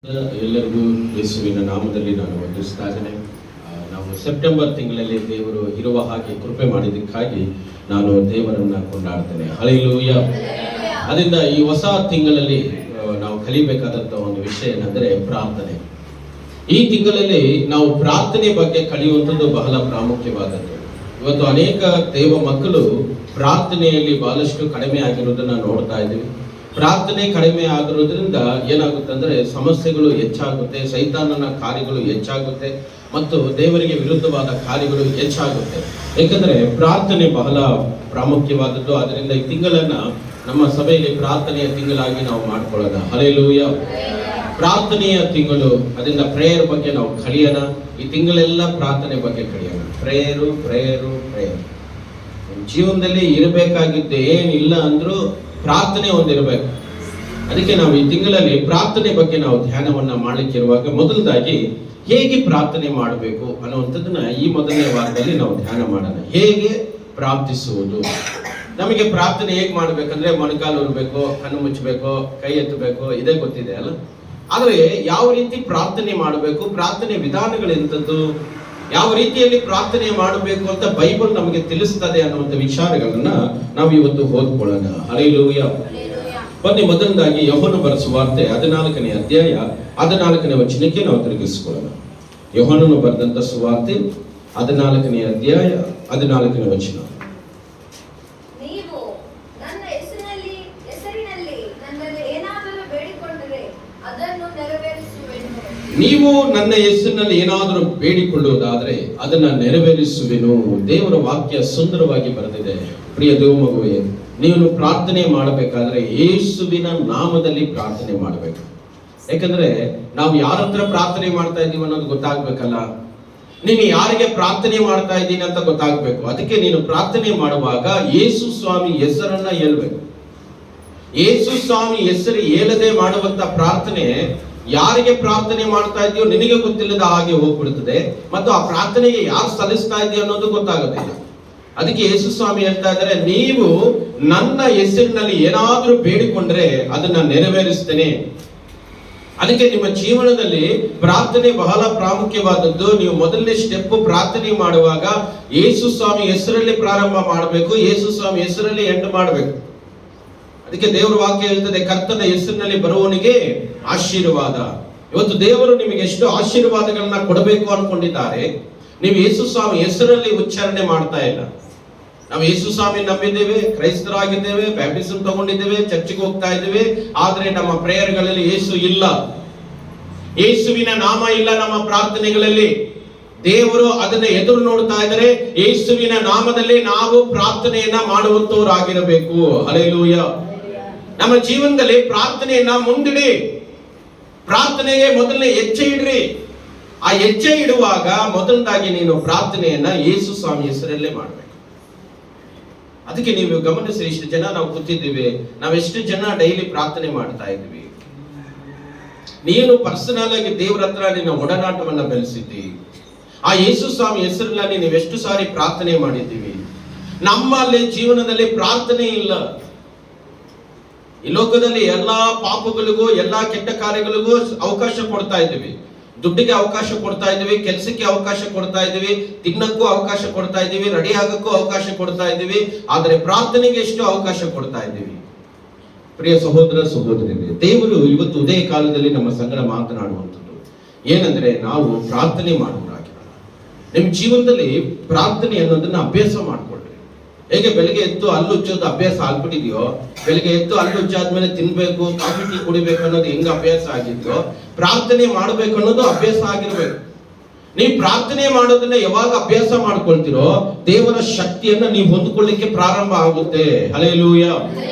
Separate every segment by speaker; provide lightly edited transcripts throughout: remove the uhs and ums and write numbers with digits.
Speaker 1: ಎಲ್ಲರಿಗೂ ಯೇಸುವಿನ ನಾಮದಲ್ಲಿ ನಾನು ವಂದಿಸ್ತಾ ಇದ್ದೇನೆ. ನಾವು ಸೆಪ್ಟೆಂಬರ್ ತಿಂಗಳಲ್ಲಿ ದೇವರು ಇರುವ ಹಾಗೆ ಕೃಪೆ ಮಾಡಿದ್ದಕ್ಕಾಗಿ ನಾನು ದೇವರನ್ನ ಕೊಂಡಾಡ್ತೇನೆ. ಹಲ್ಲೆಲೂಯಾ. ಅದರಿಂದ ಈ ಹೊಸ ತಿಂಗಳಲ್ಲಿ ನಾವು ಕಲಿಬೇಕಾದಂಥ ಒಂದು ವಿಷಯ ಏನಂದ್ರೆ ಪ್ರಾರ್ಥನೆ. ಈ ತಿಂಗಳಲ್ಲಿ ನಾವು ಪ್ರಾರ್ಥನೆ ಬಗ್ಗೆ ಕಲಿಯುವಂಥದ್ದು ಬಹಳ ಪ್ರಾಮುಖ್ಯವಾದದ್ದು. ಇವತ್ತು ಅನೇಕ ದೇವ ಮಕ್ಕಳು ಪ್ರಾರ್ಥನೆಯಲ್ಲಿ ಬಹಳಷ್ಟು ಕಡಿಮೆ ಆಗಿರೋದನ್ನ ನೋಡ್ತಾ ಇದ್ದೀವಿ. ಪ್ರಾರ್ಥನೆ ಕಡಿಮೆ ಆಗಿರೋದ್ರಿಂದ ಏನಾಗುತ್ತೆ ಅಂದ್ರೆ ಸಮಸ್ಯೆಗಳು ಹೆಚ್ಚಾಗುತ್ತೆ, ಸೈತಾನನ ಕಾರ್ಯಗಳು ಹೆಚ್ಚಾಗುತ್ತೆ ಮತ್ತು ದೇವರಿಗೆ ವಿರುದ್ಧವಾದ ಕಾರ್ಯಗಳು ಹೆಚ್ಚಾಗುತ್ತೆ. ಯಾಕಂದ್ರೆ ಪ್ರಾರ್ಥನೆ ಬಹಳ ಪ್ರಾಮುಖ್ಯವಾದದ್ದು. ಅದರಿಂದ ಈ ತಿಂಗಳನ್ನ ನಮ್ಮ ಸಭೆಯಲ್ಲಿ ಪ್ರಾರ್ಥನೆಯ ತಿಂಗಳಾಗಿ ನಾವು ಮಾಡ್ಕೊಳ್ಳೋಣ. ಹಲ್ಲೆಲೂಯಾ. ಪ್ರಾರ್ಥನೆಯ ತಿಂಗಳು, ಅದರಿಂದ ಪ್ರೇಯರ್ ಬಗ್ಗೆ ನಾವು ಕಲಿಯೋಣ. ಈ ತಿಂಗಳೆಲ್ಲ ಪ್ರಾರ್ಥನೆ ಬಗ್ಗೆ ಕಲಿಯೋಣ. ಪ್ರೇಯರು ಪ್ರೇಯರು ಪ್ರೇಯರ್ ಜೀವನದಲ್ಲಿ ಇರಬೇಕಾಗಿದ್ದು ಏನಿಲ್ಲ ಅಂದ್ರೂ ಪ್ರಾರ್ಥನೆ ಒಂದಿರಬೇಕು. ಅದಕ್ಕೆ ನಾವು ಈ ತಿಂಗಳಲ್ಲಿ ಪ್ರಾರ್ಥನೆ ಬಗ್ಗೆ ನಾವು ಧ್ಯಾನವನ್ನ ಮಾಡಲಿಕ್ಕಿರುವಾಗ ಮೊದಲದಾಗಿ ಹೇಗೆ ಪ್ರಾರ್ಥನೆ ಮಾಡಬೇಕು ಅನ್ನುವಂಥದ್ದನ್ನ ಈ ಮೊದಲನೇ ವಾರದಲ್ಲಿ ನಾವು ಧ್ಯಾನ ಮಾಡೋಣ. ಹೇಗೆ ಪ್ರಾರ್ಥಿಸುವುದು. ನಮಗೆ ಪ್ರಾರ್ಥನೆ ಹೇಗೆ ಮಾಡ್ಬೇಕಂದ್ರೆ ಮೊಣಕಾಲು ಉರ್ಬೇಕು, ಕಣ್ಣು ಮುಚ್ಚಬೇಕು, ಕೈ ಎತ್ತಬೇಕು, ಇದೇ ಗೊತ್ತಿದೆ ಅಲ್ಲ. ಆದರೆ ಯಾವ ರೀತಿ ಪ್ರಾರ್ಥನೆ ಮಾಡಬೇಕು, ಪ್ರಾರ್ಥನೆ ವಿಧಾನಗಳೆಂಥದ್ದು, ಯಾವ ರೀತಿಯಲ್ಲಿ ಪ್ರಾರ್ಥನೆ ಮಾಡಬೇಕು ಅಂತ ಬೈಬಲ್ ನಮಗೆ ತಿಳಿಸ್ತದೆ ಅನ್ನುವಂಥ ವಿಚಾರಗಳನ್ನ ನಾವು ಇವತ್ತು ಓದ್ಕೊಳ್ಳೋಣ. ಹಲ್ಲೆಲೂಯಾ. ಬನ್ನಿ ಮೊದಲದಾಗಿ ಯೋಹನ ಬರೆದ ಸುವಾರ್ತೆ 14ನೇ ಅಧ್ಯಾಯ 14ನೇ ವಚನಕ್ಕೆ ನಾವು ತಿರುಗಿಸಿಕೊಳ್ಳೋಣ. ಯೋಹನನು ಬರೆದಂತ ಸುವಾರ್ತೆ 14ನೇ ಅಧ್ಯಾಯ 14ನೇ ವಚನ. ನೀವು ನನ್ನ ಹೆಸರಿನಲ್ಲಿ ಏನಾದರೂ ಬೇಡಿಕೊಳ್ಳುವುದಾದ್ರೆ ಅದನ್ನ ನೆರವೇರಿಸುವೆನು. ದೇವರ ವಾಕ್ಯ ಸುಂದರವಾಗಿ ಬರೆದಿದೆ. ಪ್ರಿಯ ದೇವ ಮಗುವೆ, ನೀನು ಪ್ರಾರ್ಥನೆ ಮಾಡಬೇಕಾದ್ರೆ ಯೇಸುವಿನ ನಾಮದಲ್ಲಿ ಪ್ರಾರ್ಥನೆ ಮಾಡಬೇಕು. ಯಾಕಂದ್ರೆ ನಾವು ಯಾರ ಹತ್ರ ಪ್ರಾರ್ಥನೆ ಮಾಡ್ತಾ ಇದ್ದೀವಿ ಅನ್ನೋದು ಗೊತ್ತಾಗ್ಬೇಕಲ್ಲ. ನೀನು ಯಾರಿಗೆ ಪ್ರಾರ್ಥನೆ ಮಾಡ್ತಾ ಇದ್ದೀನಿ ಅಂತ ಗೊತ್ತಾಗ್ಬೇಕು. ಅದಕ್ಕೆ ನೀನು ಪ್ರಾರ್ಥನೆ ಮಾಡುವಾಗ ಯೇಸು ಸ್ವಾಮಿ ಹೆಸರನ್ನ ಹೇಳ್ಬೇಕು. ಯೇಸು ಸ್ವಾಮಿ ಹೆಸರು ಹೇಳದೆ ಮಾಡುವಂತ ಪ್ರಾರ್ಥನೆ, ಯಾರಿಗೆ ಪ್ರಾರ್ಥನೆ ಮಾಡ್ತಾ ಇದೆಯೋ ನಿನಗೆ ಗೊತ್ತಿಲ್ಲದ ಹಾಗೆ ಹೋಗ್ಬಿಡ್ತದೆ ಮತ್ತು ಆ ಪ್ರಾರ್ಥನೆಗೆ ಯಾರು ಸಲ್ಲಿಸ್ತಾ ಇದೆಯೋ ಅನ್ನೋದು ಗೊತ್ತಾಗೋದಿಲ್ಲ. ಅದಕ್ಕೆ ಯೇಸು ಸ್ವಾಮಿ ಹೇಳ್ತಾ ಇದ್ದಾರೆ, ನೀವು ನನ್ನ ಹೆಸರಿನಲ್ಲಿ ಏನಾದ್ರೂ ಬೇಡಿಕೊಂಡ್ರೆ ಅದನ್ನ ನೆರವೇರಿಸ್ತೇನೆ. ಅದಕ್ಕೆ ನಿಮ್ಮ ಜೀವನದಲ್ಲಿ ಪ್ರಾರ್ಥನೆ ಬಹಳ ಪ್ರಾಮುಖ್ಯವಾದದ್ದು. ನೀವು ಮೊದಲನೇ ಸ್ಟೆಪ್ ಪ್ರಾರ್ಥನೆ ಮಾಡುವಾಗ ಯೇಸು ಸ್ವಾಮಿ ಹೆಸರಲ್ಲಿ ಪ್ರಾರಂಭ ಮಾಡಬೇಕು, ಯೇಸು ಸ್ವಾಮಿ ಹೆಸರಲ್ಲಿ ಎಂಡ್ ಮಾಡಬೇಕು. ಅದಕ್ಕೆ ದೇವರ ವಾಕ್ಯ ಹೇಳ್ತದೆ, ಕರ್ತನ ಹೆಸರಿನಲ್ಲಿ ಬರುವವನಿಗೆ ಆಶೀರ್ವಾದ. ಇವತ್ತು ದೇವರು ನಿಮಗೆ ಎಷ್ಟು ಆಶೀರ್ವಾದಗಳನ್ನ ಕೊಡಬೇಕು ಅನ್ಕೊಂಡಿದ್ದಾರೆ. ನೀವು ಯೇಸು ಸ್ವಾಮಿ ಹೆಸರಲ್ಲಿ ಉಚ್ಚಾರಣೆ ಮಾಡ್ತಾ ಇಲ್ಲ. ನಾವು ಯೇಸು ಸ್ವಾಮಿ ನಂಬಿದ್ದೇವೆ, ಕ್ರೈಸ್ತರಾಗಿದ್ದೇವೆ, ಬ್ಯಾಪ್ಟಿಸಮ್ ತಗೊಂಡಿದ್ದೇವೆ, ಚರ್ಚಿಗೆ ಹೋಗ್ತಾ ಇದ್ದೇವೆ, ಆದ್ರೆ ನಮ್ಮ ಪ್ರೇಯರ್ಗಳಲ್ಲಿ ಯೇಸು ಇಲ್ಲ, ಯೇಸುವಿನ ನಾಮ ಇಲ್ಲ ನಮ್ಮ ಪ್ರಾರ್ಥನೆಗಳಲ್ಲಿ. ದೇವರು ಅದನ್ನ ಎದುರು ನೋಡ್ತಾ ಇದ್ದಾರೆ. ಯೇಸುವಿನ ನಾಮದಲ್ಲಿ ನಾವು ಪ್ರಾರ್ಥನೆಯನ್ನ ಮಾಡುವಂತವರಾಗಿರಬೇಕು. ಹಲ್ಲೆಲೂಯಾ. ನಮ್ಮ ಜೀವನದಲ್ಲಿ ಪ್ರಾರ್ಥನೆಯನ್ನ ಮುಂದಿಡಿ. ಪ್ರಾರ್ಥನೆಗೆ ಮೊದಲನೇ ಹೆಜ್ಜೆ ಇಡ್ರಿ. ಆ ಹೆಜ್ಜೆ ಇಡುವಾಗ ಮೊದಲದಾಗಿ ನೀನು ಪ್ರಾರ್ಥನೆಯನ್ನ ಯೇಸು ಸ್ವಾಮಿ ಹೆಸರಲ್ಲೇ ಮಾಡಬೇಕು. ಅದಕ್ಕೆ ನೀವು ಗಮನಿಸಿ, ಇಷ್ಟು ಜನ ನಾವು ಕೂತಿದ್ದೀವಿ, ನಾವೆಷ್ಟು ಜನ ಡೈಲಿ ಪ್ರಾರ್ಥನೆ ಮಾಡ್ತಾ ಇದ್ವಿ. ನೀನು ಪರ್ಸನಲ್ ಆಗಿ ದೇವರ ಹತ್ರ ನಿನ್ನ ಒಡನಾಟವನ್ನ ಬೆಳೆಸಿದ್ದಿ. ಆ ಯೇಸು ಸ್ವಾಮಿ ಹೆಸರಲ್ಲಿ ನೀವೆಷ್ಟು ಸಾರಿ ಪ್ರಾರ್ಥನೆ ಮಾಡಿದ್ದೀವಿ. ನಮ್ಮಲ್ಲಿ ಜೀವನದಲ್ಲಿ ಪ್ರಾರ್ಥನೆ ಇಲ್ಲ. ಈ ಲೋಕದಲ್ಲಿ ಎಲ್ಲಾ ಪಾಪಗಳಿಗೂ ಎಲ್ಲಾ ಕೆಟ್ಟ ಕಾರ್ಯಗಳಿಗೂ ಅವಕಾಶ ಕೊಡ್ತಾ ಇದ್ದೀವಿ. ದುಡ್ಡಿಗೆ ಅವಕಾಶ ಕೊಡ್ತಾ ಇದ್ದೀವಿ, ಕೆಲಸಕ್ಕೆ ಅವಕಾಶ ಕೊಡ್ತಾ ಇದ್ದೀವಿ, ತಿನ್ನಕ್ಕೂ ಅವಕಾಶ ಕೊಡ್ತಾ ಇದ್ದೀವಿ, ರೆಡಿ ಆಗಕ್ಕೂ ಅವಕಾಶ ಕೊಡ್ತಾ ಇದ್ದೀವಿ. ಆದರೆ ಪ್ರಾರ್ಥನೆಗೆ ಎಷ್ಟು ಅವಕಾಶ ಕೊಡ್ತಾ ಇದ್ದೀವಿ? ಪ್ರಿಯ ಸಹೋದರ ಸಹೋದರಿಯರೇ, ದೇವರು ಇವತ್ತು ಉದಯ ಕಾಲದಲ್ಲಿ ನಮ್ಮ ಸಂಗಡ ಮಾತನಾಡುವಂಥದ್ದು ಏನಂದ್ರೆ, ನಾವು ಪ್ರಾರ್ಥನೆ ಮಾಡುವುದಾಗಿರೋಣ. ನಿಮ್ಮ ಜೀವನದಲ್ಲಿ ಪ್ರಾರ್ಥನೆ ಅನ್ನೋದನ್ನ ಅಭ್ಯಾಸ ಮಾಡ್ಕೊಳ್ರಿ. ಹೇಗೆ ಬೆಳಿಗ್ಗೆ ಎದ್ದು ಹಲ್ಲು ಉಚ್ಚೋದು ಅಭ್ಯಾಸ ಆಗ್ಬಿಟ್ಟಿದೆಯೋ, ಬೆಳಿಗ್ಗೆ ಎದ್ದು ಹಲ್ಲು ಉಚ್ಚಾದ್ಮೇಲೆ ತಿನ್ಬೇಕು, ಕಾಫಿ ಟೀ ಕುಡಿಬೇಕು ಅನ್ನೋದು ಹೆಂಗ ಅಭ್ಯಾಸ ಆಗಿದ್ಯೋ, ಪ್ರಾರ್ಥನೆ ಮಾಡಬೇಕು ಅನ್ನೋದು ಅಭ್ಯಾಸ ಆಗಿರ್ಬೇಕು. ನೀವು ಪ್ರಾರ್ಥನೆ ಮಾಡೋದನ್ನ ಯಾವಾಗ ಅಭ್ಯಾಸ ಮಾಡ್ಕೊಳ್ತಿರೋ ದೇವರ ಶಕ್ತಿಯನ್ನ ನೀವು ಹೊಂದ್ಕೊಳ್ಳಿಕ್ಕೆ ಪ್ರಾರಂಭ ಆಗುತ್ತೆ. ಹಲ್ಲೆಲೂಯಾ.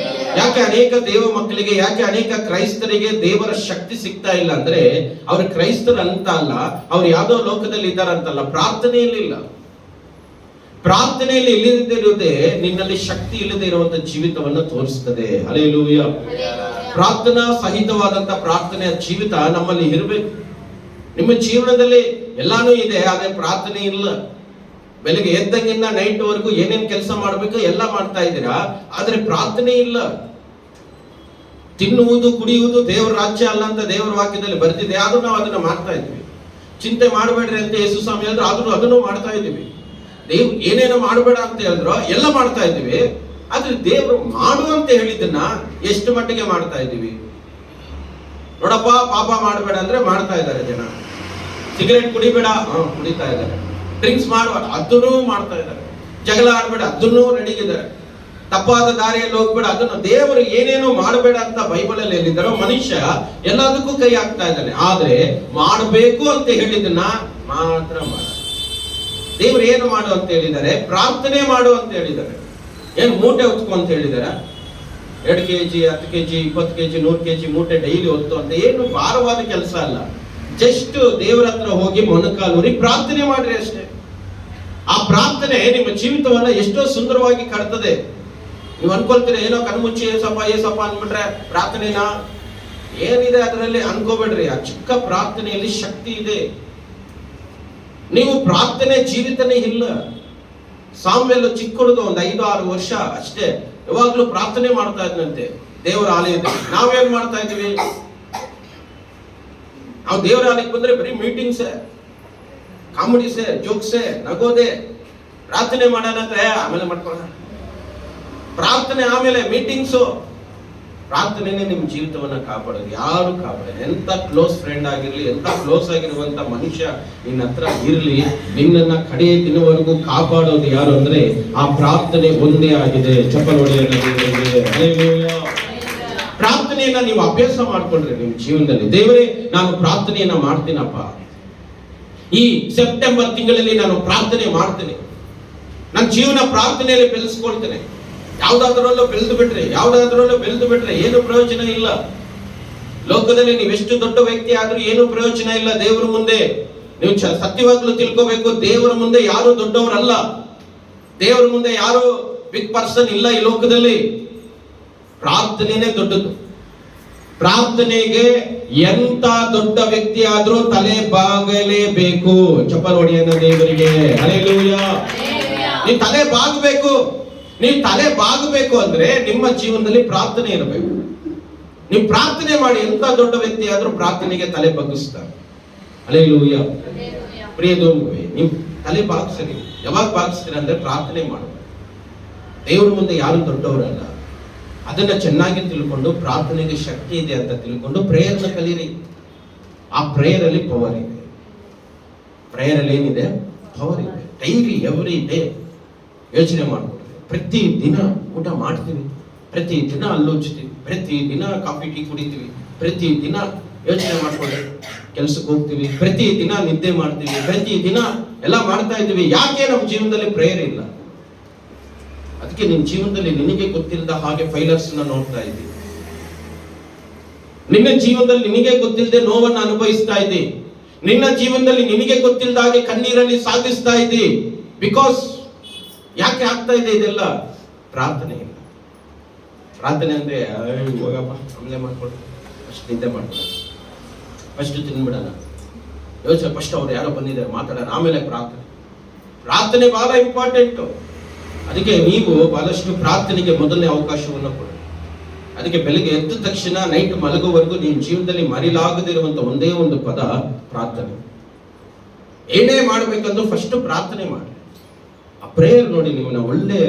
Speaker 1: ಯಾಕೆ ಅನೇಕ ದೇವ ಮಕ್ಕಳಿಗೆ, ಯಾಕೆ ಅನೇಕ ಕ್ರೈಸ್ತರಿಗೆ ದೇವರ ಶಕ್ತಿ ಸಿಗ್ತಾ ಇಲ್ಲ ಅಂದ್ರೆ, ಅವ್ರ ಕ್ರೈಸ್ತರು ಅಂತ ಅಲ್ಲ, ಅವ್ರು ಯಾವ್ದೋ ಲೋಕದಲ್ಲಿ ಇದ್ದಾರಂತಲ್ಲ, ಪ್ರಾರ್ಥನೆಯಲ್ಲಿ ಇಲ್ಲ. ಪ್ರಾರ್ಥನೆಯಲ್ಲಿ ಇಲ್ಲದಿರುವುದೇ ನಿನ್ನಲ್ಲಿ ಶಕ್ತಿ ಇಲ್ಲದೆ ಇರುವಂತ ಜೀವಿತವನ್ನು ತೋರಿಸ್ತದೆ. ಹಲ್ಲೆಲೂಯಾ. ಪ್ರಾರ್ಥನಾ ಸಹಿತವಾದಂತ ಪ್ರಾರ್ಥನೆಯ ಜೀವಿತ ನಮ್ಮಲ್ಲಿ ಇರಬೇಕು. ನಿಮ್ಮ ಜೀವನದಲ್ಲಿ ಎಲ್ಲಾನು ಇದೆ, ಆದ್ರೆ ಪ್ರಾರ್ಥನೆ ಇಲ್ಲ. ಬೆಳಿಗ್ಗೆ ಎದ್ದಂಗಿಂದ ನೈಟ್ ವರೆಗೂ ಏನೇನ್ ಕೆಲಸ ಮಾಡ್ಬೇಕು ಎಲ್ಲ ಮಾಡ್ತಾ ಇದ್ದೀರಾ, ಆದ್ರೆ ಪ್ರಾರ್ಥನೆ ಇಲ್ಲ. ತಿನ್ನುವುದು ಕುಡಿಯುವುದು ದೇವರ ರಾಜ್ಯ ಅಲ್ಲ ಅಂತ ದೇವರ ವಾಕ್ಯದಲ್ಲಿ ಬರ್ತಿದೆ, ಆದ್ರೂ ನಾವು ಅದನ್ನ ಮಾಡ್ತಾ ಇದ್ವಿ. ಚಿಂತೆ ಮಾಡಬೇಡ್ರಿ ಅಂತ ಯೇಸು ಸ್ವಾಮಿ ಹೇಳಿದ್ರು, ಆದ್ರೂ ಅದನ್ನು ಮಾಡ್ತಾ ಇದ್ದೀವಿ. ದೇವ್ ಏನೇನೋ ಮಾಡಬೇಡ ಅಂತ ಹೇಳಿದ್ರು, ಎಲ್ಲ ಮಾಡ್ತಾ ಇದ್ದೀವಿ. ಆದ್ರೆ ದೇವರು ಮಾಡು ಅಂತ ಹೇಳಿದ್ದನ್ನ ಎಷ್ಟು ಮಟ್ಟಿಗೆ ಮಾಡ್ತಾ ಇದ್ದೀವಿ? ನೋಡಪ್ಪ, ಪಾಪ ಮಾಡಬೇಡ ಅಂದ್ರೆ ಮಾಡ್ತಾ ಇದ್ದಾರೆ ಜನ. ಸಿಗರೇಟ್ ಕುಡಿಬೇಡ, ಕುಡಿತಾ ಇದ್ದಾರೆ. ಡ್ರಿಂಕ್ಸ್ ಮಾಡಬೇಡ, ಅದನ್ನೂ ಮಾಡ್ತಾ ಇದ್ದಾರೆ. ಜಗಳ ಆಡ್ಬೇಡ, ಅದನ್ನೂ ರೆಡಿಗಿದ್ದಾರೆ. ತಪ್ಪಾದ ದಾರಿಯಲ್ಲಿ ಹೋಗ್ಬೇಡ, ಅದನ್ನು ದೇವರು ಏನೇನೋ ಮಾಡಬೇಡ ಅಂತ ಬೈಬಲ್ ಅಲ್ಲಿ ಹೇಳಿದ್ದಾರೋ ಮನುಷ್ಯ ಎಲ್ಲದಕ್ಕೂ ಕೈ ಹಾಕ್ತಾ ಇದ್ದಾನೆ. ಆದ್ರೆ ಮಾಡಬೇಕು ಅಂತ ಹೇಳಿದ್ದನ್ನ ಮಾತ್ರ ಮಾಡ. ದೇವರು ಏನು ಮಾಡು ಅಂತ ಹೇಳಿದ್ದಾರೆ? ಪ್ರಾರ್ಥನೆ ಮಾಡು ಅಂತ ಹೇಳಿದ್ದಾರೆ. ಏನು ಮೂಟೆ ಹೊತ್ಕೊ ಅಂತ ಹೇಳಿದಾರೆ? 2 kg 10 kg 20 kg 100 kg ಮೂಟೆ ಡೈಲಿ ಹೊತ್ತು ಅಂತ ಏನು ಭಾರವಾದ ಕೆಲಸ ಅಲ್ಲ. ಜಸ್ಟ್ ದೇವರ ಹತ್ರ ಹೋಗಿ ಮೊಣಕಾಲೂರಿ ಪ್ರಾರ್ಥನೆ ಮಾಡ್ರಿ ಅಷ್ಟೇ. ಆ ಪ್ರಾರ್ಥನೆ ನಿಮ್ಮ ಜೀವಿತವನ್ನ ಎಷ್ಟೋ ಸುಂದರವಾಗಿ ಕಟ್ತದೆ. ನೀವು ಅನ್ಕೊಳ್ತೀರಿ ಏನೋ ಕಣ್ಮುಚ್ಚಿ ಏಸಪ್ಪ ಅಂದ್ಬಿಟ್ರೆ ಪ್ರಾರ್ಥನೆನಾ? ಏನಿದೆ ಅದರಲ್ಲಿ ಅನ್ಕೋಬೇಡ್ರಿ. ಆ ಚಿಕ್ಕ ಪ್ರಾರ್ಥನೆಯಲ್ಲಿ ಶಕ್ತಿ ಇದೆ. ನೀವು ಪ್ರಾರ್ಥನೆ ಜೀವಿತನೇ ಇಲ್ಲ. ಸಾಮ್ಯಲ್ಲ ಚಿಕ್ಕ ಹುಡುಗ, ಒಂದು 5-6 ವರ್ಷ ಅಷ್ಟೇ, ಯಾವಾಗ್ಲೂ ಪ್ರಾರ್ಥನೆ ಮಾಡ್ತಾ ಇದ್ದಂತೆ ದೇವರ ಆಲಯದಲ್ಲಿ. ನಾವೇನ್ ಮಾಡ್ತಾ ಇದ್ವಿ? ನಾವು ದೇವರ ಆಲಯಕ್ಕೆ ಬಂದ್ರೆ ಬರೀ ಮೀಟಿಂಗ್ಸೇ, ಕಾಮಿಡಿಸೇ, ಜೋಕ್ಸೇ, ನಗೋದೆ. ಪ್ರಾರ್ಥನೆ ಮಾಡೋಣಂದ್ರೆ ಆಮೇಲೆ ಮಾಡ್ಕೊಳ್ಳೋಣ. ಪ್ರಾರ್ಥನೆ ಆಮೇಲೆ ಮೀಟಿಂಗ್ಸು. ಪ್ರಾರ್ಥನೆನೇ ನಿಮ್ಮ ಜೀವಿತವನ್ನ ಕಾಪಾಡೋದು. ಯಾರು ಕಾಪಾಡೋದು? ಎಂತ ಕ್ಲೋಸ್ ಫ್ರೆಂಡ್ ಆಗಿರ್ಲಿ, ಎಂತ ಕ್ಲೋಸ್ ಆಗಿರುವಂತ ಮನುಷ್ಯ ನಿನ್ನ ಹತ್ರ ಇರ್ಲಿ, ನಿನ್ನನ್ನ ಕಡೆಯ ದಿನವರೆಗೂ ಕಾಪಾಡೋದು ಯಾರು ಅಂದ್ರೆ ಆ ಪ್ರಾರ್ಥನೆ ಒಂದೇ ಆಗಿದೆ. ಪ್ರಾರ್ಥನೆಯನ್ನ ನೀವು ಅಭ್ಯಾಸ ಮಾಡ್ಕೊಂಡ್ರೆ ನಿಮ್ಮ ಜೀವನದಲ್ಲಿ, ದೇವರೇ ನಾನು ಪ್ರಾರ್ಥನೆಯನ್ನ ಮಾಡ್ತೀನಪ್ಪ, ಈ ಸೆಪ್ಟೆಂಬರ್ ತಿಂಗಳಲ್ಲಿ ನಾನು ಪ್ರಾರ್ಥನೆ ಮಾಡ್ತೇನೆ, ನನ್ನ ಜೀವನ ಪ್ರಾರ್ಥನೆಯಲ್ಲಿ ಬೆಳೆಸ್ಕೊಳ್ತೇನೆ. ಯಾವ್ದಾದ್ರಲ್ಲೂ ಬೆಳೆದು ಬಿಟ್ರೆ ಏನು ಪ್ರಯೋಜನ ಇಲ್ಲ. ಲೋಕದಲ್ಲಿ ನೀವೆಷ್ಟು ದೊಡ್ಡ ವ್ಯಕ್ತಿ ಆದ್ರೂ ಏನು ಪ್ರಯೋಜನ ಇಲ್ಲ ದೇವರ ಮುಂದೆ. ನೀವು ಸತ್ಯವಾಗ್ಲೂ ತಿಳ್ಕೋಬೇಕು, ದೇವರ ಮುಂದೆ ಯಾರು ದೊಡ್ಡವರಲ್ಲ. ದೇವರ ಮುಂದೆ ಯಾರು ಬಿಗ್ ಪರ್ಸನ್ ಇಲ್ಲ ಈ ಲೋಕದಲ್ಲಿ. ಪ್ರಾರ್ಥನೆನೇ ದೊಡ್ಡದು. ಪ್ರಾರ್ಥನೆಗೆ ಎಂತ ದೊಡ್ಡ ವ್ಯಕ್ತಿ ಆದ್ರೂ ತಲೆ ಬಾಗಲೇಬೇಕು. ಚಪ್ಪಲ್ ಹೊಡೆಯನ್ನ ದೇವರಿಗೆ. ಹಲ್ಲೆಲೂಯಾ. ನೀವು ತಲೆ ಬಾಗಬೇಕು. ನೀವು ತಲೆ ಬಾಗಬೇಕು ಅಂದ್ರೆ ನಿಮ್ಮ ಜೀವನದಲ್ಲಿ ಪ್ರಾರ್ಥನೆ ಇರಬೇಕು. ನೀವು ಪ್ರಾರ್ಥನೆ ಮಾಡಿ, ಎಂತ ದೊಡ್ಡ ವ್ಯಕ್ತಿ ಆದ್ರೂ ಪ್ರಾರ್ಥನೆಗೆ ತಲೆ ಬಗ್ಗಿಸ್ತಾರೆ. ಹಲ್ಲೆಲೂಯಾ. ಪ್ರಿಯದೋಮುವೆ, ನೀವು ತಲೆ ಬಾಗಿಸ್ರಿ. ಯಾವಾಗ ಬಾಗಿಸ್ತೀರ ಅಂದ್ರೆ ಪ್ರಾರ್ಥನೆ ಮಾಡಬೇಕು. ದೇವರ ಮುಂದೆ ಯಾರು ದೊಡ್ಡವರಲ್ಲ. ಅದನ್ನ ಚೆನ್ನಾಗಿ ತಿಳ್ಕೊಂಡು, ಪ್ರಾರ್ಥನೆಗೆ ಶಕ್ತಿ ಇದೆ ಅಂತ ತಿಳ್ಕೊಂಡು ಪ್ರೇಯರ್ನ ಕಲೀರಿ. ಆ ಪ್ರೇಯರ್ ಅಲ್ಲಿ ಪವರ್ ಇದೆ. ಪ್ರೇಯರ್ ಅಲ್ಲಿ ಏನಿದೆ? ಪವರ್ ಇದೆ. ಡೈಲಿ ಎವ್ರಿ ಡೇ ಯೋಚನೆ ಮಾಡ್ಕೊಳ್ಳಿ. ಪ್ರತಿ ದಿನ ಊಟ ಮಾಡ್ತೀವಿ, ಪ್ರತಿ ದಿನ ಆಲೋಚಿಸ್ತೀವಿ, ಪ್ರತಿ ದಿನ ಕಾಫಿ ಟೀ ಕುಡಿತೀವಿ, ಪ್ರತಿ ದಿನ ಯೋಚನೆ ಮಾಡ್ಕೊಳ್ಳಿ. ಕೆಲ್ಸಕ್ಕೆ ಹೋಗ್ತೀವಿ, ಪ್ರತಿ ದಿನ ನಿದ್ದೆ ಮಾಡ್ತೀವಿ, ಪ್ರತಿ ದಿನ ಎಲ್ಲ ಮಾಡ್ತಾ ಇದ್ದೀವಿ. ಯಾಕೆ ನಮ್ಮ ಜೀವನದಲ್ಲಿ ಪ್ರೇಯರ್ ಇಲ್ಲ? ಅದಕ್ಕೆ ನಿನ್ನ ಜೀವನದಲ್ಲಿ ನಿನಗೆ ಗೊತ್ತಿಲ್ಲದ ಹಾಗೆ ಫೈಲರ್ಸ್ ನೋಡ್ತಾ ಇದ್ದೀವಿ. ನಿನ್ನ ಜೀವನದಲ್ಲಿ ನಿನಗೆ ಗೊತ್ತಿಲ್ಲದೆ ನೋವನ್ನು ಅನುಭವಿಸ್ತಾ ಇದ್ದಿ. ನಿನ್ನ ಜೀವನದಲ್ಲಿ ನಿನಗೆ ಗೊತ್ತಿಲ್ಲದ ಹಾಗೆ ಕಣ್ಣೀರಲ್ಲಿ ಸಾಗಿಸ್ತಾ ಇದ್ದಿ. ಬಿಕಾಸ್ ಯಾಕೆ ಆಗ್ತಾ ಇದೆ ಇದೆಲ್ಲ? ಪ್ರಾರ್ಥನೆ ಇಲ್ಲ. ಪ್ರಾರ್ಥನೆ ಅಂದ್ರೆ ಹೋಗಪ್ಪ ಆಮೇಲೆ ಮಾಡ್ಕೊಳ್ಳಿ, ಫಸ್ಟ್ ನಿದ್ದೆ ಮಾಡ್ಕೊಳ್ಳಿ, ಫಸ್ಟ್ ತಿನ್ಬಿಡೋಣ, ಯೋಚನೆ, ಫಸ್ಟ್ ಅವ್ರು ಯಾರೋ ಬಂದಿದ್ದಾರೆ ಮಾತಾಡೋಣ, ಆಮೇಲೆ ಪ್ರಾರ್ಥನೆ. ಪ್ರಾರ್ಥನೆ ಬಹಳ ಇಂಪಾರ್ಟೆಂಟ್. ಅದಕ್ಕೆ ನೀವು ಬಹಳಷ್ಟು ಪ್ರಾರ್ಥನೆಗೆ ಮೊದಲನೇ ಅವಕಾಶವನ್ನು ಕೊಡಿ. ಅದಕ್ಕೆ ಬೆಳಿಗ್ಗೆ ಎದ್ದ ತಕ್ಷಣ ನೈಟ್ ಮಲಗುವವರೆಗೂ ನಿಮ್ಮ ಜೀವನದಲ್ಲಿ ಮರಿಲಾಗದಿರುವಂತ ಒಂದೇ ಒಂದು ಪದ ಪ್ರಾರ್ಥನೆ. ಏನೇ ಮಾಡ್ಬೇಕಂದ್ರೂ ಫಸ್ಟ್ ಪ್ರಾರ್ಥನೆ ಮಾಡಿ. ಆ ಪ್ರೇಯರ್ ನೋಡಿ ನಿಮ್ಮನ್ನ ಒಳ್ಳೆ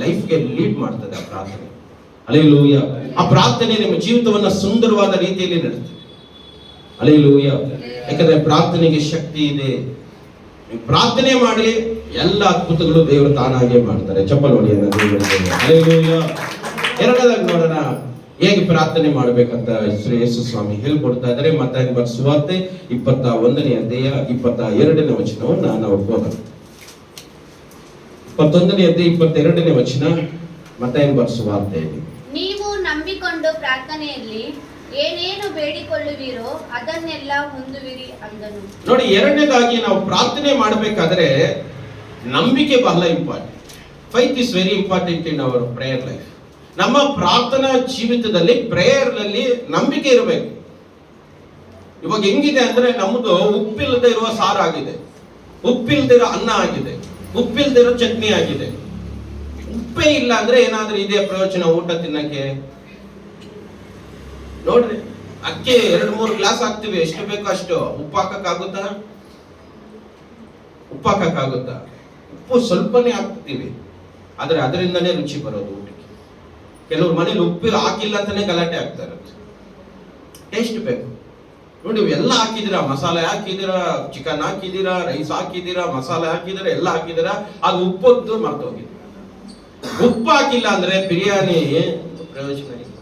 Speaker 1: ಲೈಫ್ಗೆ ಲೀಡ್ ಮಾಡ್ತದೆ ಆ ಪ್ರಾರ್ಥನೆ. ಹಲ್ಲೆಲೂಯಾ. ಆ ಪ್ರಾರ್ಥನೆ ನಿಮ್ಮ ಜೀವಿತವನ್ನ ಸುಂದರವಾದ ರೀತಿಯಲ್ಲಿ ನಡೆಸುತ್ತೆ. ಹಲ್ಲೆಲೂಯಾ. ಯಾಕಂದ್ರೆ ಪ್ರಾರ್ಥನೆಗೆ ಶಕ್ತಿ ಇದೆ. ನೀವು ಪ್ರಾರ್ಥನೆ ಮಾಡಿ, ಎಲ್ಲ ಅದ್ಭುತಗಳು ದೇವರು ತಾನಾಗೆ ಮಾಡ್ತಾರೆ. ಚಪ್ಪಲ್ ಹೊಡೆಯನ್ನ ದೇವರಿಗೆ. ಹಲ್ಲೆಲೂಯಾ. ಎರಡನೇದಾಗಿ ನೋಡೋಣ ಹೇಗೆ ಪ್ರಾರ್ಥನೆ ಮಾಡ್ಬೇಕಂತ ಶ್ರೀ ಯೇಸು ಸ್ವಾಮಿ ಹೇಳ್ಕೊಡ್ತಾ ಇದ್ದಾರೆ. ಮತ್ತಾಯನ ಬರೆದ ಸುವಾರ್ತೆ 21ನೇ ಅಧ್ಯಾಯ 22ನೇ ವಚನವನ್ನ ನಾವು ಓದೋಣ. 21ನೇ ಅಧ್ಯಾಯ 22ನೇ ವಚನ, ಮತ್ತಾಯನ ಬರೆದ ಸುವಾರ್ತೆ.
Speaker 2: ನೀವು ನಂಬಿಕೊಂಡು ಪ್ರಾರ್ಥನೆಯಲ್ಲಿ ಏನೇನು ಬೇಡಿಕೊಳ್ಳುವಿರೋ ಅದನ್ನೆಲ್ಲ ಹೊಂದುವಿರಿ ಅಂದನು.
Speaker 1: ನೋಡಿ, ಎರಡನೇದಾಗಿ ನಾವು ಪ್ರಾರ್ಥನೆ ಮಾಡಬೇಕಾದ್ರೆ ನಂಬಿಕೆ ಬಹಳ important. Faith is very important in our prayer life. ನಮ್ಮ ಪ್ರಾರ್ಥನಾ ಜೀವಿತದಲ್ಲಿ ಪ್ರೇಯರ್ ನಲ್ಲಿ ನಂಬಿಕೆ ಇರಬೇಕು. ಇವಾಗ ಹೆಂಗಿದೆ ಅಂದ್ರೆ ನಮ್ಮದು ಉಪ್ಪಿಲ್ಲದೆ ಇರುವ ಸಾರು ಆಗಿದೆ, ಉಪ್ಪಿಲ್ದಿರೋ ಅನ್ನ ಆಗಿದೆ, ಉಪ್ಪಿಲ್ದಿರೋ ಚಟ್ನಿ ಆಗಿದೆ. ಉಪ್ಪೇ ಇಲ್ಲ ಅಂದ್ರೆ ಏನಾದ್ರೂ ಇದೆಯಾ ಪ್ರಯೋಜನ ಊಟ ತಿನ್ನಕ್ಕೆ? ನೋಡ್ರಿ, ಅಕ್ಕಿ 2-3 ಗ್ಲಾಸ್ ಹಾಕ್ತಿವಿ, ಎಷ್ಟು ಬೇಕೋ ಅಷ್ಟು. ಉಪ್ಪು ಹಾಕಕ್ಕಾಗುತ್ತಾ? ಉಪ್ಪು ಸ್ವಲ್ಪನೇ ಹಾಕ್ತೀವಿ, ಆದ್ರೆ ಅದರಿಂದನೇ ರುಚಿ ಬರೋದು ಊಟಕ್ಕೆ. ಕೆಲವ್ರ ಮನೇಲಿ ಉಪ್ಪು ಹಾಕಿಲ್ಲ ಅಂತಾನೆ ಗಲಾಟೆ ಆಗ್ತಾರೆ. ಟೇಸ್ಟ್ ಬೇಕು ನೋಡಿ. ಎಲ್ಲ ಹಾಕಿದಿರಾ, ಮಸಾಲೆ ಹಾಕಿದಿರಾ, ಚಿಕನ್ ಹಾಕಿದಿರಾ, ರೈಸ್ ಹಾಕಿದಿರಾ, ಮಸಾಲೆ ಹಾಕಿದಿರಾ, ಎಲ್ಲ ಹಾಕಿದಿರಾ, ಅದು ಉಪ್ಪೊದ್ದು ಮರ್ತೋಗಿದೆ. ಉಪ್ಪು ಹಾಕಿಲ್ಲ ಅಂದ್ರೆ ಬಿರಿಯಾನಿ ಪ್ರಯೋಜನ ಇಲ್ಲ.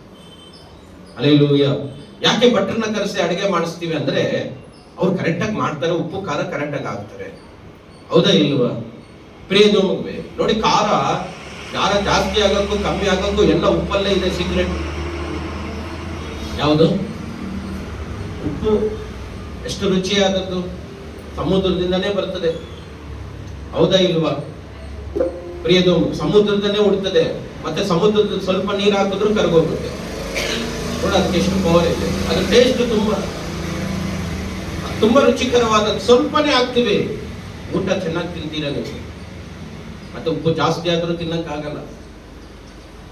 Speaker 1: ಹಲ್ಲೆಲೂಯಾ. ಯಾಕೆ ಭಟ್ರನ್ನ ಕರೆಸಿ ಅಡಿಗೆ ಮಾಡಿಸ್ತೀವಿ ಅಂದ್ರೆ ಅವ್ರು ಕರೆಕ್ಟಾಗಿ ಮಾಡ್ತಾರೆ, ಉಪ್ಪು ಖಾರ ಕರೆಕ್ಟಾಗಿ ಹಾಕ್ತಾರೆ. ಹೌದಾ ಇಲ್ವಾ? ಪ್ರಿಯದು ಮಗುವೆ, ನೋಡಿ, ಖಾರ ಜಾಸ್ತಿ ಆಗಕ್ಕೂ ಕಮ್ಮಿ ಆಗಕ್ಕೂ ಎಲ್ಲ ಉಪ್ಪಲ್ಲೇ ಇದೆ ಸೀಕ್ರೆಟ್. ಯಾವುದು? ಉಪ್ಪು. ಎಷ್ಟು ರುಚಿಯಾದದ್ದು, ಸಮುದ್ರದಿಂದನೇ ಬರ್ತದೆ. ಹೌದಾ ಇಲ್ವಾ? ಪ್ರಿಯದು, ಸಮುದ್ರದನ್ನೇ ಉಡ್ತದೆ. ಮತ್ತೆ ಸಮುದ್ರದ ಸ್ವಲ್ಪ ನೀರು ಹಾಕಿದ್ರು ಕರಗೋಗುತ್ತೆ. ನೋಡಿ, ಅದಕ್ಕೆ ಎಷ್ಟು ಪವರ್ ಇದೆ. ಅದ್ರ ಟೇಸ್ಟ್ ತುಂಬಾ ರುಚಿಕರವಾದ. ಸ್ವಲ್ಪನೇ ಹಾಕ್ತಿವಿ, ಊಟ ಚೆನ್ನಾಗಿ ತಿಂತೀರ ನೀವು. ಮತ್ತೆ ಉಪ್ಪು ಜಾಸ್ತಿ ಆದ್ರೂ ತಿನ್ನಕ್ಕಾಗಲ್ಲ.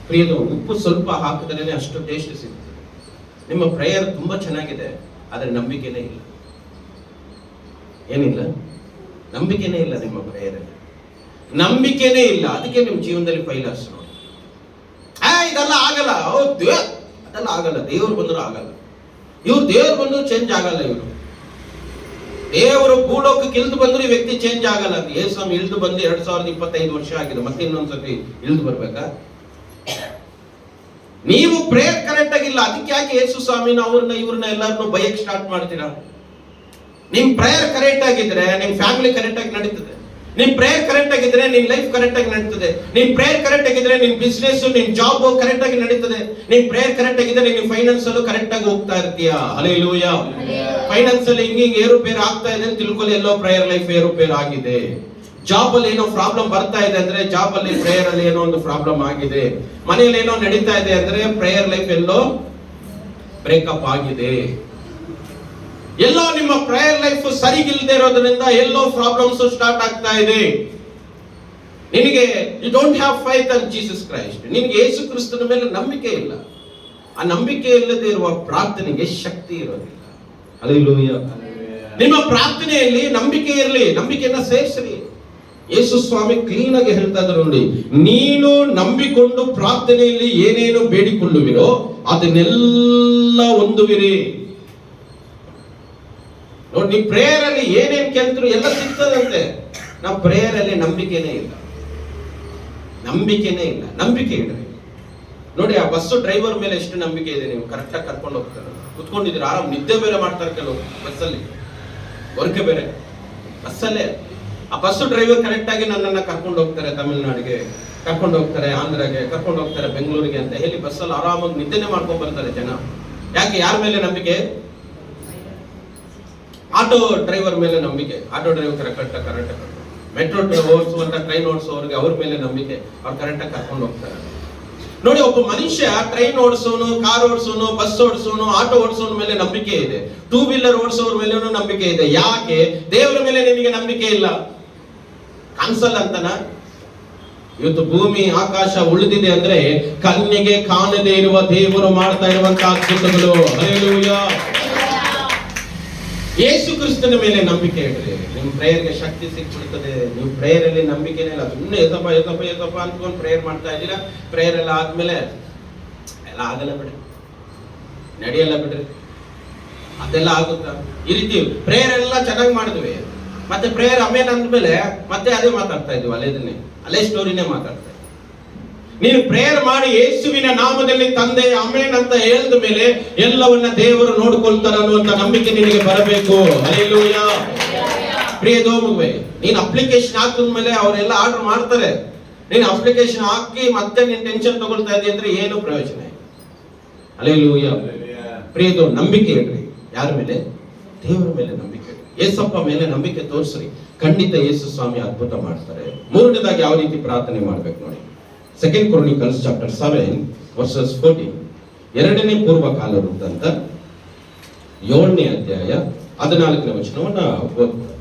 Speaker 1: ಪ್ರಿಯದು, ಉಪ್ಪು ಸ್ವಲ್ಪ ಹಾಕಿದ್ರೇನೆ ಅಷ್ಟು ಟೇಸ್ಟ್ ಸಿಗ್ತದೆ. ನಿಮ್ಮ ಪ್ರೇಯರ್ ತುಂಬಾ ಚೆನ್ನಾಗಿದೆ, ಆದ್ರೆ ನಂಬಿಕೆನೇ ಇಲ್ಲ. ಏನಿಲ್ಲ? ನಂಬಿಕೆನೇ ಇಲ್ಲ ನಿಮ್ಮ ಪ್ರೇಯರಲ್ಲಿ. ನಂಬಿಕೆನೇ ಇಲ್ಲ, ಅದಕ್ಕೆ ನಿಮ್ಮ ಜೀವನದಲ್ಲಿ ಫೈಲರ್ಸ್ ನೋಡಿ. ಇದೆಲ್ಲ ಆಗಲ್ಲ, ಅದೆಲ್ಲ ಆಗಲ್ಲ. ದೇವ್ರು ಬಂದ್ರು ಆಗಲ್ಲ. ದೇವ್ರು ಬಂದ್ರು ಚೇಂಜ್ ಆಗಲ್ಲ. ದೇವರು ಭೂಲೋಕಕ್ಕೆ ಇಳಿದು ಬಂದ್ರು ಈ ವ್ಯಕ್ತಿ ಚೇಂಜ್ ಆಗಲ್ಲ. ಯೇಸು ಇಳಿದು ಬಂದು 2025 ವರ್ಷ ಆಗಿದೆ, ಮತ್ತೆ ಇನ್ನೊಂದ್ಸತಿ ಇಳಿದು ಬರ್ಬೇಕಾ? ನೀವು ಪ್ರೇಯರ್ ಕರೆಕ್ಟ್ ಆಗಿಲ್ಲ, ಅದಕ್ಕೆ ಯಾಕೆ ಯೇಸು ಸ್ವಾಮಿನ ಇವ್ರನ್ನ ಎಲ್ಲರನ್ನು ಬಯಕ್ ಸ್ಟಾರ್ಟ್ ಮಾಡ್ತೀರಾ? ನಿಮ್ ಪ್ರೇಯರ್ ಕರೆಕ್ಟ್ ಆಗಿದ್ರೆ ನಿಮ್ ಫ್ಯಾಮಿಲಿ ಕರೆಕ್ಟ್ ಆಗಿ ನಡೀತದೆ. ನಿಮ್ ಪ್ರೇಯರ್ ಕರೆಕ್ಟ್ ಆಗಿದ್ರೆ ನಿಮ್ ಲೈಫ್ ಕರೆಕ್ಟ್ ಆಗಿ ನಡೀತದೆ. ನಿಮ್ ಪ್ರೇಯರ್ ಕರೆಕ್ಟ್ ಆಗಿದ್ರೆ ನಿಮ್ ಬಿಸ್ನೆಸ್, ನಿಮ್ ಜಾಬ್ ಕರೆಕ್ಟ್ ಆಗಿ ನಡೀತದೆ. ನಿಮ್ ಪ್ರೇಯರ್ ಕರೆಕ್ಟ್ ಆಗಿದ್ರೆ ನಿಮ್ ಫೈನಾನ್ಸ್ ಅಲ್ಲೂ ಕರೆಕ್ಟ್ ಆಗಿ ಹೋಗ್ತಾ ಇರ್ತೀಯಾ? ಹಲ್ಲೆಲೂಯಾ. ಫೈನಾನ್ಸ್ ಅಲ್ಲಿ ಹಿಂಗ್ ಏರುಪೇರು ಆಗ್ತಾ ಇದೆ ಅಂತ ತಿಳ್ಕೊಳ್ಳಿ, ಎಲ್ಲೋ ಪ್ರೇಯರ್ ಲೈಫ್ ಏರುಪೇರು ಆಗಿದೆ. ಜಾಬ್ ಅಲ್ಲಿ ಏನೋ ಪ್ರಾಬ್ಲಮ್ ಬರ್ತಾ ಇದೆ ಅಂದ್ರೆ ಜಾಬ್ ಅಲ್ಲಿ ಪ್ರೇಯರ್ ಅಲ್ಲಿ ಏನೋ ಒಂದು ಪ್ರಾಬ್ಲಮ್ ಆಗಿದೆ. ಮನೆಯಲ್ಲಿ ಏನೋ ನಡೀತಾ ಇದೆ ಅಂದ್ರೆ ಪ್ರೇಯರ್ ಲೈಫ್ ಎಲ್ಲೋ ಬ್ರೇಕಪ್ ಆಗಿದೆ. ಎಲ್ಲೋ ನಿಮ್ಮ ಪ್ರೇಯರ್ ಲೈಫ್ ಸರಿಗಿಲ್ಲದೆ ಇರೋದ್ರಿಂದ ಎಲ್ಲೋ ಪ್ರಾಬ್ಲಮ್ಸ್ ಸ್ಟಾರ್ಟ್ ಆಗ್ತಾ ಇದೆ. ನಿನಗೆ you don't have faith on Jesus Christ. ನಿನಗೆ ಯೇಸು ಕ್ರಿಸ್ತನ ಮೇಲೆ ನಂಬಿಕೆ ಇಲ್ಲ. ಆ ನಂಬಿಕೆ ಇಲ್ಲದೆ ಇರುವ ಪ್ರಾರ್ಥನೆಗೆ ಶಕ್ತಿ ಇರೋದಿಲ್ಲ. ಹಲ್ಲೆಲೂಯಾ. ನಿಮ್ಮ ಪ್ರಾರ್ಥನೆಯಲ್ಲಿ ನಂಬಿಕೆ ಇರಲಿ, ನಂಬಿಕೆಯನ್ನ ಸೇರಿಸಲಿ. ಯೇಸು ಸ್ವಾಮಿ ಕ್ಲೀನ್ ಆಗಿ ಹೇಳ್ತಾ ಇದ್ದಾರೆ ನೋಡಿ, ನೀನು ನಂಬಿಕೊಂಡು ಪ್ರಾರ್ಥನೆಯಲ್ಲಿ ಏನೇನು ಬೇಡಿಕೊಳ್ಳುವಿರೋ ಅದನ್ನೆಲ್ಲ ಹೊಂದುವಿರಿ. ನೋಡಿ, ನೀವು ಪ್ರೇಯರ್ ಅಲ್ಲಿ ಏನೇನ್ ಕೇಳ್ತಿರೋ ಎಲ್ಲ ಸಿಗ್ತದಂತೆ. ನಾವು ಪ್ರೇಯರ್ ಅಲ್ಲಿ ನಂಬಿಕೆನೇ ಇಲ್ಲ. ನಂಬಿಕೆ ಇಡ್ರಿ. ನೋಡಿ, ಆ ಬಸ್ ಡ್ರೈವರ್ ಮೇಲೆ ಎಷ್ಟು ನಂಬಿಕೆ ಇದೆ. ನೀವು ಕರೆಕ್ಟ್ ಆಗಿ ಕರ್ಕೊಂಡು ಹೋಗ್ತಾರೆ, ಕುತ್ಕೊಂಡಿದ್ದೀರಾ, ಆರಾಮ್ ನಿದ್ದೆ ಬೇರೆ ಮಾಡ್ತಾರೆ ಕೆಲವು ಬಸ್ಸಲ್ಲಿ, ವರ್ಕ್ ಬೇರೆ ಬಸ್ಸಲ್ಲೇ. ಆ ಬಸ್ ಡ್ರೈವರ್ ಕರೆಕ್ಟ್ ಆಗಿ ನನ್ನನ್ನ ಕರ್ಕೊಂಡು ಹೋಗ್ತಾರೆ, ತಮಿಳುನಾಡಿಗೆ ಕರ್ಕೊಂಡು ಹೋಗ್ತಾರೆ, ಆಂಧ್ರಗೆ ಕರ್ಕೊಂಡು ಹೋಗ್ತಾರೆ, ಬೆಂಗಳೂರಿಗೆ ಅಂತ ಹೇಳಿ ಬಸ್ಸಲ್ಲಿ ಆರಾಮಾಗಿ ನಿದ್ದೆನೆ ಮಾಡ್ಕೊಂಡು ಬರ್ತಾರೆ ಜನ. ಯಾಕೆ? ಯಾರ ಮೇಲೆ ನಂಬಿಕೆ? ಆಟೋ ಡ್ರೈವರ್ ಮೇಲೆ ನಂಬಿಕೆ. ಆಟೋ ಡ್ರೈವರ್ ಕರೆಕ್ಟ್ ಮೆಟ್ರೋ ಓಡಿಸುವಂತ ಟ್ರೈನ್ ಓಡಿಸೋರಿಗೆ ಅವ್ರ ಮೇಲೆ ನಂಬಿಕೆ, ಅವ್ರು ಕರೆಕ್ಟಾಗಿ ಕರ್ಕೊಂಡು ಹೋಗ್ತಾರೆ. ನೋಡಿ, ಒಬ್ಬ ಮನುಷ್ಯ ಟ್ರೈನ್ ಓಡಿಸೋನು, ಕಾರ್ ಓಡಿಸೋನು, ಬಸ್ ಓಡಿಸೋನು, ಆಟೋ ಓಡಿಸೋನ ಮೇಲೆ ನಂಬಿಕೆ ಇದೆ. 2 ವೀಲರ್ ಓಡಿಸೋರ ಮೇಲೂ ನಂಬಿಕೆ ಇದೆ. ಯಾಕೆ? ದೇವರ ಮೇಲೆ ನಿನಗೆ ನಂಬಿಕೆ ಇಲ್ಲ. ಕಾಣಿಸಲ್ಲ ಅಂತನ? ಇವತ್ತು ಭೂಮಿ ಆಕಾಶ ಉಳಿದಿದೆ ಅಂದ್ರೆ ಕಣ್ಣಿಗೆ ಕಾಣದೇ ಇರುವ ದೇವರು ಮಾಡ್ತಾ ಇರುವಂತಹ ಅದ್ಭುತಗಳು. ಹಲ್ಲೆಲೂಯಾ. ಯೇಸು ಕ್ರಿಸ್ತನ ಮೇಲೆ ನಂಬಿಕೆ ಇಡ್ರಿ, ನಿಮ್ ಪ್ರೇಯರ್ಗೆ ಶಕ್ತಿ ಸಿಕ್ಬಿಡ್ತದೆ. ನೀವು ಪ್ರೇಯರ್ ಅಲ್ಲಿ ನಂಬಿಕೆನೇ ಇಲ್ಲ, ಸುಮ್ಮನೆ ಎಸಪ್ಪ ಅನ್ಕೊಂಡು ಪ್ರೇಯರ್ ಮಾಡ್ತಾ ಇದ್ದೀರಾ. ಪ್ರೇಯರ್ ಎಲ್ಲ ಆದ್ಮೇಲೆ ಎಲ್ಲ ಆಗಲ್ಲ ಬಿಡ್ರಿ, ನಡೆಯಲ್ಲ ಬಿಡ್ರಿ, ಅದೆಲ್ಲ ಆಗುತ್ತಾ? ಈ ರೀತಿ ಪ್ರೇಯರ್ ಎಲ್ಲ ಚೆನ್ನಾಗಿ ಮಾಡಿದ್ವಿ, ಮತ್ತೆ ಪ್ರೇಯರ್ ಅಮೇನ್ ಅಂದ್ಮೇಲೆ ಮತ್ತೆ ಅದೇ ಮಾತಾಡ್ತಾ ಇದ್ವಿ, ಅಲ್ಲೇ ಸ್ಟೋರಿನೇ ಮಾತಾಡ್ತಾ ಇದ್ವಿ. ನೀನು ಪ್ರೇಯರ್ ಮಾಡಿ ಯೇಸುವಿನ ನಾಮದಲ್ಲಿ ತಂದೆ ಅಮೇನ್ ಅಂತ ಹೇಳಿದ ಮೇಲೆ ಎಲ್ಲವನ್ನ ದೇವರು ನೋಡ್ಕೊಳ್ತಾರ ಅನ್ನುವಂತ ನಂಬಿಕೆ ನಿನಗೆ ಬರಬೇಕು. ಹಲ್ಲೆಲೂಯಾ. ಪ್ರಿಯದೋ ಮಗುವೆ, ನೀನು ಅಪ್ಲಿಕೇಶನ್ ಹಾಕಿದ ಮೇಲೆ ಅವರೆಲ್ಲ ಆರ್ಡರ್ ಮಾಡ್ತಾರೆ. ನೀನು ಅಪ್ಲಿಕೇಶನ್ ಹಾಕಿ ಮತ್ತೆ ನೀನು ಟೆನ್ಷನ್ ತಗೊಳ್ತಾ ಇದೀಯ ಅಂದ್ರೆ ಏನು ಪ್ರಯೋಜನ? ಹಲ್ಲೆಲೂಯಾ. ಪ್ರಿಯದೋ, ನಂಬಿಕೆ ಇಡ್ರಿ. ಯಾರ ಮೇಲೆ? ದೇವರ ಮೇಲೆ ನಂಬಿಕೆ ಇಡ್ರಿ. ಯೇಸಪ್ಪ ಮೇಲೆ ನಂಬಿಕೆ ತೋರಿಸ್ರಿ, ಖಂಡಿತ ಯೇಸು ಸ್ವಾಮಿ ಅದ್ಭುತ ಮಾಡ್ತಾರೆ. ಮೂರನೇದಾಗಿ ಯಾವ ರೀತಿ ಪ್ರಾರ್ಥನೆ ಮಾಡ್ಬೇಕು ನೋಡಿ. 2 Chronicles chapter 7 verses 14. ಎರಡನೇ ಪೂರ್ವ ಕಾಲ ವೃತ್ತಾಂತ 7ನೇ ಅಧ್ಯಾಯ 14ನೇ ವಚನವನ್ನ ಓದ್ತಾರೆ.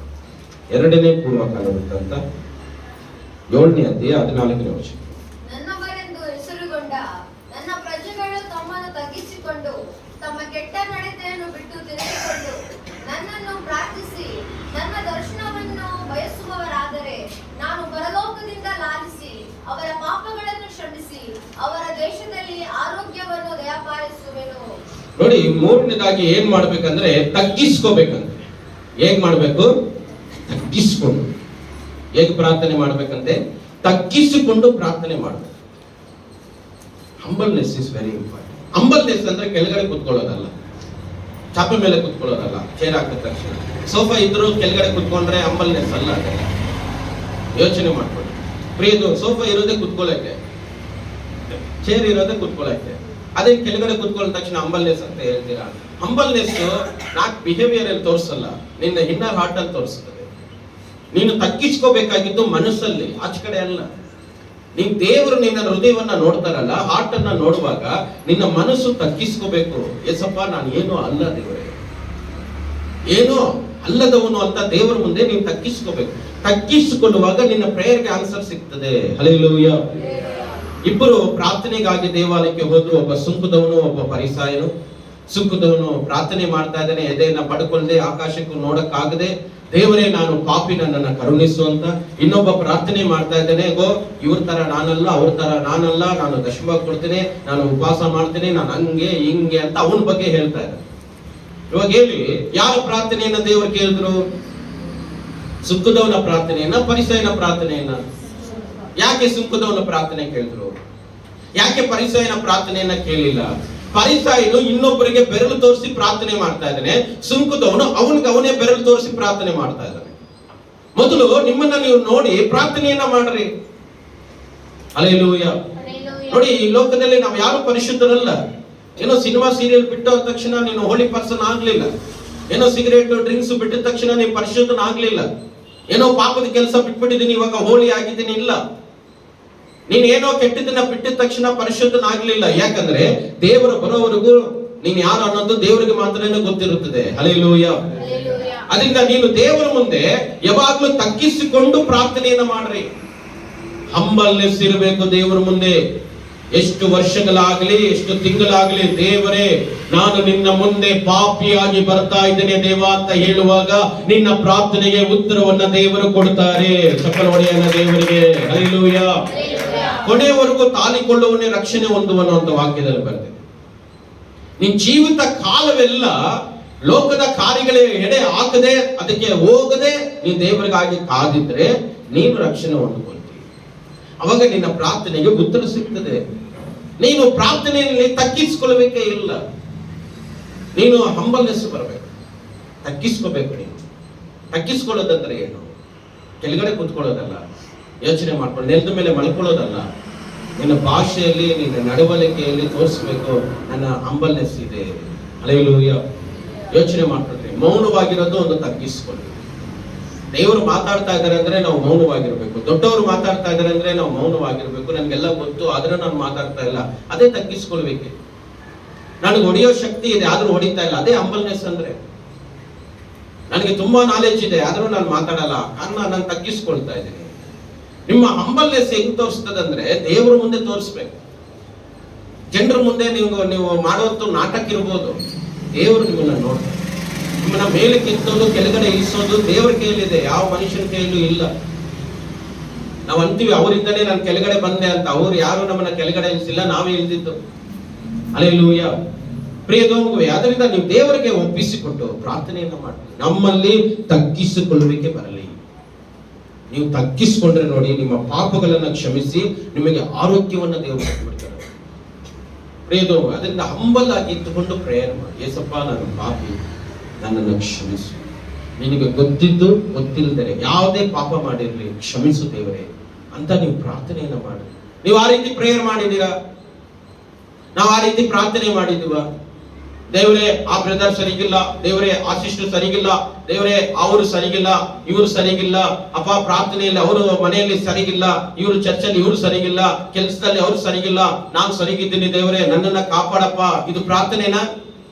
Speaker 1: ಎರಡನೇ ಪೂರ್ವ ಕಾಲ ವೃತ್ತಾಂತ 7ನೇ ಅಧ್ಯಾಯ 14ನೇ ವಚನ.
Speaker 2: ನನ್ನವರೆಂದು ಹೆಸರುಗೊಂಡ ನನ್ನ ಪ್ರಜೆಗಳು ತಮ್ಮನ್ನು ತಗ್ಗಿಸಿಕೊಂಡು ತಮ್ಮ
Speaker 3: ಅವರ ಪಾಪಗಳನ್ನು ಕ್ಷಮಿಸಿ ಅವರ ದೇಶದಲ್ಲಿ ಆರೋಗ್ಯವನ್ನು ದಯಪಾಲಿಸುವೆನು.
Speaker 1: ನೋಡಿ, ಮೂರನೇದಾಗಿ ಏನ್ ಮಾಡ್ಬೇಕಂದ್ರೆ ತಗ್ಗಿಸ್ಕೋಬೇಕಂತೆ. ಹೇಗ್ ಮಾಡ್ಬೇಕು? ತಗ್ಗಿಸ್ಕೊಂಡು. ಹೇಗ್ ಪ್ರಾರ್ಥನೆ ಮಾಡ್ಬೇಕಂತೆ? ತಗ್ಗಿಸಿಕೊಂಡು ಪ್ರಾರ್ಥನೆ ಮಾಡ್ಬೇಕು. Humbleness is very important. Humbleness ಅಂದ್ರೆ ಕೆಳಗಡೆ ಕುತ್ಕೊಳ್ಳೋದಲ್ಲ, ಚಾಪೆ ಮೇಲೆ ಕುತ್ಕೊಳ್ಳೋದಲ್ಲ. ಚೇರ್ ಹಾಕಿದ ತಕ್ಷಣ ಸೋಫಾ ಇದ್ರು ಕೆಳಗಡೆ ಕುತ್ಕೊಂಡ್ರೆ ಹಂಬಲ್ನೆಸ್ ಅಲ್ಲ. ಅದೆಲ್ಲ ಯೋಚನೆ ಮಾಡ್ಕೊಳ್ಳಿ. ಪ್ರಿಯದು, ಸೋಫಾ ಇರೋದೇ ಕುತ್ಕೊಳ್ಳಕ್ಕೆ, ಚೇರ್ ಇರೋದೇ ಕುತ್ಕೊಳ್ಳಕ್ಕೆ. ಅದೇ ಕೆಳಗಡೆ ಕುತ್ಕೊಳ್ಳೋ ತಕ್ಷಣ ಹಂಬಲ್ನೆಸ್ ಅಂತ ಹೇಳ್ತೀರಾ? ಹಂಬಲ್ನೆಸ್ ನಾಟ್ ಬಿಹೇವಿಯರ್ ಅಲ್ಲಿ ತೋರಿಸಲ್ಲ, ನಿನ್ನ ಇನ್ನರ್ ಹಾರ್ಟ್ ಅಲ್ಲಿ ತೋರಿಸ್ತದೆ. ನೀನು ತಗ್ಗಿಸ್ಕೋಬೇಕಾಗಿದ್ದು ಮನಸ್ಸಲ್ಲಿ, ಆಚೆ ಕಡೆ ಅಲ್ಲ. ನೀನ್ ದೇವರು ನಿನ್ನ ಹೃದಯವನ್ನ ನೋಡ್ತಾರಲ್ಲ, ಹಾರ್ಟ್ ಅನ್ನ ನೋಡುವಾಗ ನಿನ್ನ ಮನಸ್ಸು ತಗ್ಗಿಸ್ಕೋಬೇಕು. ಎಸಪ್ಪ, ನಾನು ಏನೋ ಅಲ್ಲ ದೇವರೇ, ಏನೋ ಅಲ್ಲದವನು ಅಂತ ದೇವರ ಮುಂದೆ ನೀನು ತಗ್ಗಿಸ್ಕೋಬೇಕು. ತಗ್ಗಿಸಿಕೊಳ್ಳುವಾಗ ನಿನ್ನ ಪ್ರೇಯರ್ಗೆ ಆನ್ಸರ್ ಸಿಗ್ತದೆ. ಹಲ್ಲೆಲೂಯಾ. ಇಬ್ಬರು ಪ್ರಾರ್ಥನೆಗಾಗಿ ದೇವಾಲಯಕ್ಕೆ ಹೋದ್ರು. ಒಬ್ಬ ಸುಂಕದವನು, ಒಬ್ಬ ಫರಿಸಾಯನು. ಸುಂಕದವನು ಪ್ರಾರ್ಥನೆ ಮಾಡ್ತಾ ಇದ್ದಾನೆ, ಎದೆಯನ್ನ ಪಡ್ಕೊಳ್ಳದೆ, ಆಕಾಶಕ್ಕೂ ನೋಡಕ್ಕಾಗದೆ, ದೇವರೇ ನಾನು ಪಾಪಿ, ನನ್ನನ್ನ ಕರುಣಿಸು ಅಂತ. ಇನ್ನೊಬ್ಬ ಪ್ರಾರ್ಥನೆ ಮಾಡ್ತಾ ಇದ್ದಾನೆ, ಗೋ ಇವ್ರ ತರ ನಾನಲ್ಲ, ಅವ್ರ ತರ ನಾನಲ್ಲ, ನಾನು ದಶಮ ಕೊಡ್ತೇನೆ, ನಾನು ಉಪವಾಸ ಮಾಡ್ತೇನೆ, ನಾನು ಹಂಗೆ ಹಿಂಗೆ ಅಂತ ಅವನ ಬಗ್ಗೆ ಹೇಳ್ತಾ ಇದ್ದಾನೆ. ಇವಾಗ ಹೇಳಿ, ಯಾರ ಪ್ರಾರ್ಥನೆಯನ್ನ ದೇವರು ಕೇಳಿದ್ರು? ಸುಂಕದವನ ಪ್ರಾರ್ಥನೆಯನ್ನ, ಫರಿಸಾಯನ ಪ್ರಾರ್ಥನೆಯನ್ನ? ಯಾಕೆ ಸುಂಕದವನ ಪ್ರಾರ್ಥನೆ ಕೇಳಿದ್ರು? ಯಾಕೆ ಫರಿಸಾಯನ ಪ್ರಾರ್ಥನೆಯನ್ನ ಕೇಳಿಲ್ಲ? ಫರಿಸಾಯನು ಇನ್ನೊಬ್ಬರಿಗೆ ಬೆರಳು ತೋರಿಸಿ ಪ್ರಾರ್ಥನೆ ಮಾಡ್ತಾ ಇದ್ದಾನೆ, ಸುಂಕದವನು ಅವನೇ ಬೆರಳು ತೋರಿಸಿ ಪ್ರಾರ್ಥನೆ ಮಾಡ್ತಾ ಇದ್ದಾನೆ. ಮೊದಲು ನಿಮ್ಮನ್ನ ನೀವು ನೋಡಿ ಪ್ರಾರ್ಥನೆಯನ್ನ ಮಾಡ್ರಿ. ಹಲ್ಲೆಲೂಯಾ. ನೋಡಿ, ಈ ಲೋಕದಲ್ಲಿ ನಾವು ಯಾರು ಪರಿಶುದ್ಧರಲ್ಲ. ಏನೋ ಸಿನಿಮಾ ಸೀರಿಯಲ್ ಬಿಟ್ಟ ತಕ್ಷಣ ನೀನು ಹೋಲಿ ಪರ್ಸನ್ ಆಗ್ಲಿಲ್ಲ. ಏನೋ ಸಿಗರೇಟ್ ಡ್ರಿಂಕ್ಸ್ ಬಿಟ್ಟಿದ ತಕ್ಷಣ ನೀವು ಪರಿಶುದ್ಧನ ಆಗ್ಲಿಲ್ಲ. ಏನೋ ಪಾಪದ ಕೆಲಸ ಬಿಟ್ಬಿಟ್ಟಿದ್ದೀನಿ ಇವಾಗ ಹೋಲಿ ಆಗಿದ್ದೀನಿ, ಇಲ್ಲ. ನೀನ್ ಏನೋ ಕೆಟ್ಟದನ್ನ ಬಿಟ್ಟಿದ ತಕ್ಷಣ ಪರಿಶುದ್ಧನಾಗ್ಲಿಲ್ಲ. ಯಾಕಂದ್ರೆ ದೇವರು ಬರೋವರೆಗೂ ನೀನ್ ಯಾರು ಅನ್ನೋದು ದೇವರಿಗೆ ಮಾತ್ರನೇ ಗೊತ್ತಿರುತ್ತದೆ. ಹಲ್ಲೆಲೂಯಾ. ಅದರಿಂದ ನೀನು ದೇವರ ಮುಂದೆ ಯಾವಾಗ್ಲೂ ತಗ್ಗಿಸಿಕೊಂಡು ಪ್ರಾರ್ಥನೆಯನ್ನ ಮಾಡ್ರಿ. ಹಂಬಲ್ನೆಸ್ ಇರಬೇಕು ದೇವರ ಮುಂದೆ. ಎಷ್ಟು ವರ್ಷಗಳಾಗ್ಲಿ, ಎಷ್ಟು ತಿಂಗಳಾಗ್ಲಿ, ದೇವರೇ ನಾನು ನಿನ್ನ ಮುಂದೆ ಪಾಪಿಯಾಗಿ ಬರ್ತಾ ಇದ್ದೇನೆ ದೇವ ಅಂತ ಹೇಳುವಾಗ ನಿನ್ನ ಪ್ರಾರ್ಥನೆಗೆ ಉತ್ತರವನ್ನ ದೇವರು ಕೊಡ್ತಾರೆ. ಚಪ್ಪಲ ಹೊಡೆಯನ್ನ ದೇವರಿಗೆ. ಹಲ್ಲೆಲೂಯಾ. ಕೊನೆಯವರೆಗೂ ತಾಳಿಕೊಳ್ಳುವನೇ ರಕ್ಷಣೆ ಹೊಂದುವನು ಅಂತ ವಾಕ್ಯದಲ್ಲಿ ಬರ್ತದೆ. ನಿನ್ ಜೀವಿತ ಕಾಲವೆಲ್ಲ ಲೋಕದ ಕಾರ್ಯಗಳೇ ಎಡೆ ಹಾಕದೆ, ಅದಕ್ಕೆ ಹೋಗದೆ ನೀನ್ ದೇವರಿಗಾಗಿ ಕಾದಿದ್ರೆ ನೀನು ರಕ್ಷಣೆ ಹೊಂದಿಕೊಳ್ತೀವಿ. ಅವಾಗ ನಿನ್ನ ಪ್ರಾರ್ಥನೆಗೆ ಉತ್ತರ ಸಿಗ್ತದೆ. ನೀನು ಪ್ರಾರ್ಥನೆಯಲ್ಲಿ ತಗ್ಗಿಸ್ಕೊಳ್ಬೇಕೇ ಇಲ್ಲ. ನೀನು ಹಂಬಲ್ನೆಸ್ ಬರಬೇಕು, ತಗ್ಗಿಸ್ಕೋಬೇಕು. ನೀನು ತಗ್ಗಿಸ್ಕೊಳ್ಳೋದಂದ್ರೆ ಏನು? ಕೆಳಗಡೆ ಕೂತ್ಕೊಳ್ಳೋದಲ್ಲ, ಯೋಚನೆ ಮಾಡ್ಕೊಂಡು ನೆಲದ ಮೇಲೆ ಮಲ್ಕೊಳ್ಳೋದಲ್ಲ. ನಿನ್ನ ಭಾಷೆಯಲ್ಲಿ, ನಿನ್ನ ನಡವಳಿಕೆಯಲ್ಲಿ ತೋರಿಸ್ಬೇಕು, ನನ್ನ ಹಂಬಲ್ನೆಸ್ ಇದೆ. ಹಲ್ಲೆಲೂಯಾ. ಯೋಚನೆ ಮಾಡ್ಕೊಂಡ್ರೆ ಮೌನವಾಗಿರೋದು ಒಂದು ತಗ್ಗಿಸ್ಕೊಳ್ಳಿ. ದೇವರು ಮಾತಾಡ್ತಾ ಇದ್ದಾರೆ ಅಂದ್ರೆ ನಾವು ಮೌನವಾಗಿರ್ಬೇಕು. ದೊಡ್ಡವರು ಮಾತಾಡ್ತಾ ಇದ್ದಾರೆ ಅಂದ್ರೆ ನಾವು ಮೌನವಾಗಿರ್ಬೇಕು. ನನ್ಗೆಲ್ಲ ಗೊತ್ತು ಆದ್ರೆ ನಾನು ಮಾತಾಡ್ತಾ ಇಲ್ಲ, ಅದೇ ತಗ್ಗಿಸ್ಕೊಳ್ಬೇಕು. ನನಗೆ ಹೊಡೆಯೋ ಶಕ್ತಿ ಇದೆ ಆದ್ರೂ ಹೊಡಿತಾ ಇಲ್ಲ, ಅದೇ ಹಂಬಲ್ನೆಸ್ ಅಂದ್ರೆ. ನನಗೆ ತುಂಬಾ ನಾಲೆಜ್ ಇದೆ ಆದ್ರೂ ನಾನು ಮಾತಾಡಲ್ಲ, ಕಾರಣ ನಾನು ತಗ್ಗಿಸ್ಕೊಳ್ತಾ ಇದ್ದೀನಿ. ನಿಮ್ಮ ಹಂಬಲ್ನೆಸ್ ಹೆಂಗ್ ತೋರಿಸ್ತದಂದ್ರೆ ದೇವರ ಮುಂದೆ ತೋರಿಸ್ಬೇಕು. ಜನರ ಮುಂದೆ ನೀವು ಮಾಡುವಂತ ನಾಟಕ ಇರ್ಬೋದು, ದೇವರು ನಿಮ್ಮನ್ನ ನೋಡ್ತಾರೆ. ನಿಮ್ಮನ್ನ ಮೇಲೆ ಕೆತ್ತೋದು, ಕೆಳಗಡೆ ಇಳಿಸೋದು ದೇವರ ಕೈಯಲ್ಲಿದೆ, ಯಾವ ಮನುಷ್ಯನ ಕೈಯಲ್ಲೂ ಇಲ್ಲ. ನಾವು ಅಂತೀವಿ ಅವರಿಂದಲೇ ನಾನು ಕೆಳಗಡೆ ಬಂದೆ ಅಂತ. ಅವ್ರು ಯಾರು ನಮ್ಮನ್ನ ಕೆಳಗಡೆ ಇಳಿಸಿಲ್ಲ, ನಾವೇ ಇಳಿದಿದ್ದು. ಹಲ್ಲೆಲೂಯಾ. ಪ್ರಿಯದೋಮಗುವೆ, ಅದರಿಂದ ನೀವು ದೇವರಿಗೆ ಒಪ್ಪಿಸಿಕೊಟ್ಟು ಪ್ರಾರ್ಥನೆಯನ್ನ ಮಾಡಿ. ನಮ್ಮಲ್ಲಿ ತಗ್ಗಿಸಿಕೊಳ್ಳುವಿಕೆ ಬರಲಿ. ನೀವು ತಗ್ಗಿಸಿಕೊಂಡ್ರೆ ನೋಡಿ, ನಿಮ್ಮ ಪಾಪಗಳನ್ನ ಕ್ಷಮಿಸಿ ನಿಮಗೆ ಆರೋಗ್ಯವನ್ನ ದೇವರು ಕೊಡ್ತಾರೆ. ಪ್ರಿಯದೋಮ, ಅದರಿಂದ ಹಂಬಲ್ ಆಗಿ ಇಟ್ಟುಕೊಂಡು ಪ್ರೇಯರ್ ಮಾಡಿ. ಏಸಪ್ಪ, ನಾನು ಪಾಪಿ, ನನ್ನನ್ನು ಕ್ಷಮಿಸು. ನಿನಗೆ ಗೊತ್ತಿದ್ದು ಗೊತ್ತಿಲ್ಲದೆ ಯಾವುದೇ ಪಾಪ ಮಾಡಿರ್ಲಿ ಕ್ಷಮಿಸು ದೇವರೇ ಅಂತ ನೀವು ಪ್ರಾರ್ಥನೆಯನ್ನ ಮಾಡಿ. ನೀವು ಆ ರೀತಿ ಪ್ರೇಯರ್ ಮಾಡಿದ್ದೀರಾ? ನಾವು ಆ ರೀತಿ ಪ್ರಾರ್ಥನೆ ಮಾಡಿದೀವ? ದೇವರೇ ಆ ಬ್ರದರ್ ಸರಿಗಿಲ್ಲ, ದೇವರೇ ಆ ಸಿಸ್ಟರ್ ಸರಿಗಿಲ್ಲ, ದೇವರೇ ಅವರು ಸರಿಗಿಲ್ಲ, ಇವರು ಸರಿಗಿಲ್ಲ, ಅಪ್ಪ ಪ್ರಾರ್ಥನೆಯಲ್ಲಿ ಅವರು ಮನೆಯಲ್ಲಿ ಸರಿಗಿಲ್ಲ, ಇವರು ಚರ್ಚಲ್ಲಿ ಇವರು ಸರಿಗಿಲ್ಲ, ಕೆಲಸದಲ್ಲಿ ಅವರು ಸರಿಗಿಲ್ಲ, ನಾನು ಸರಿಗಿದ್ದೀನಿ ದೇವರೇ ನನ್ನನ್ನ ಕಾಪಾಡಪ್ಪ. ಇದು ಪ್ರಾರ್ಥನೆನಾ?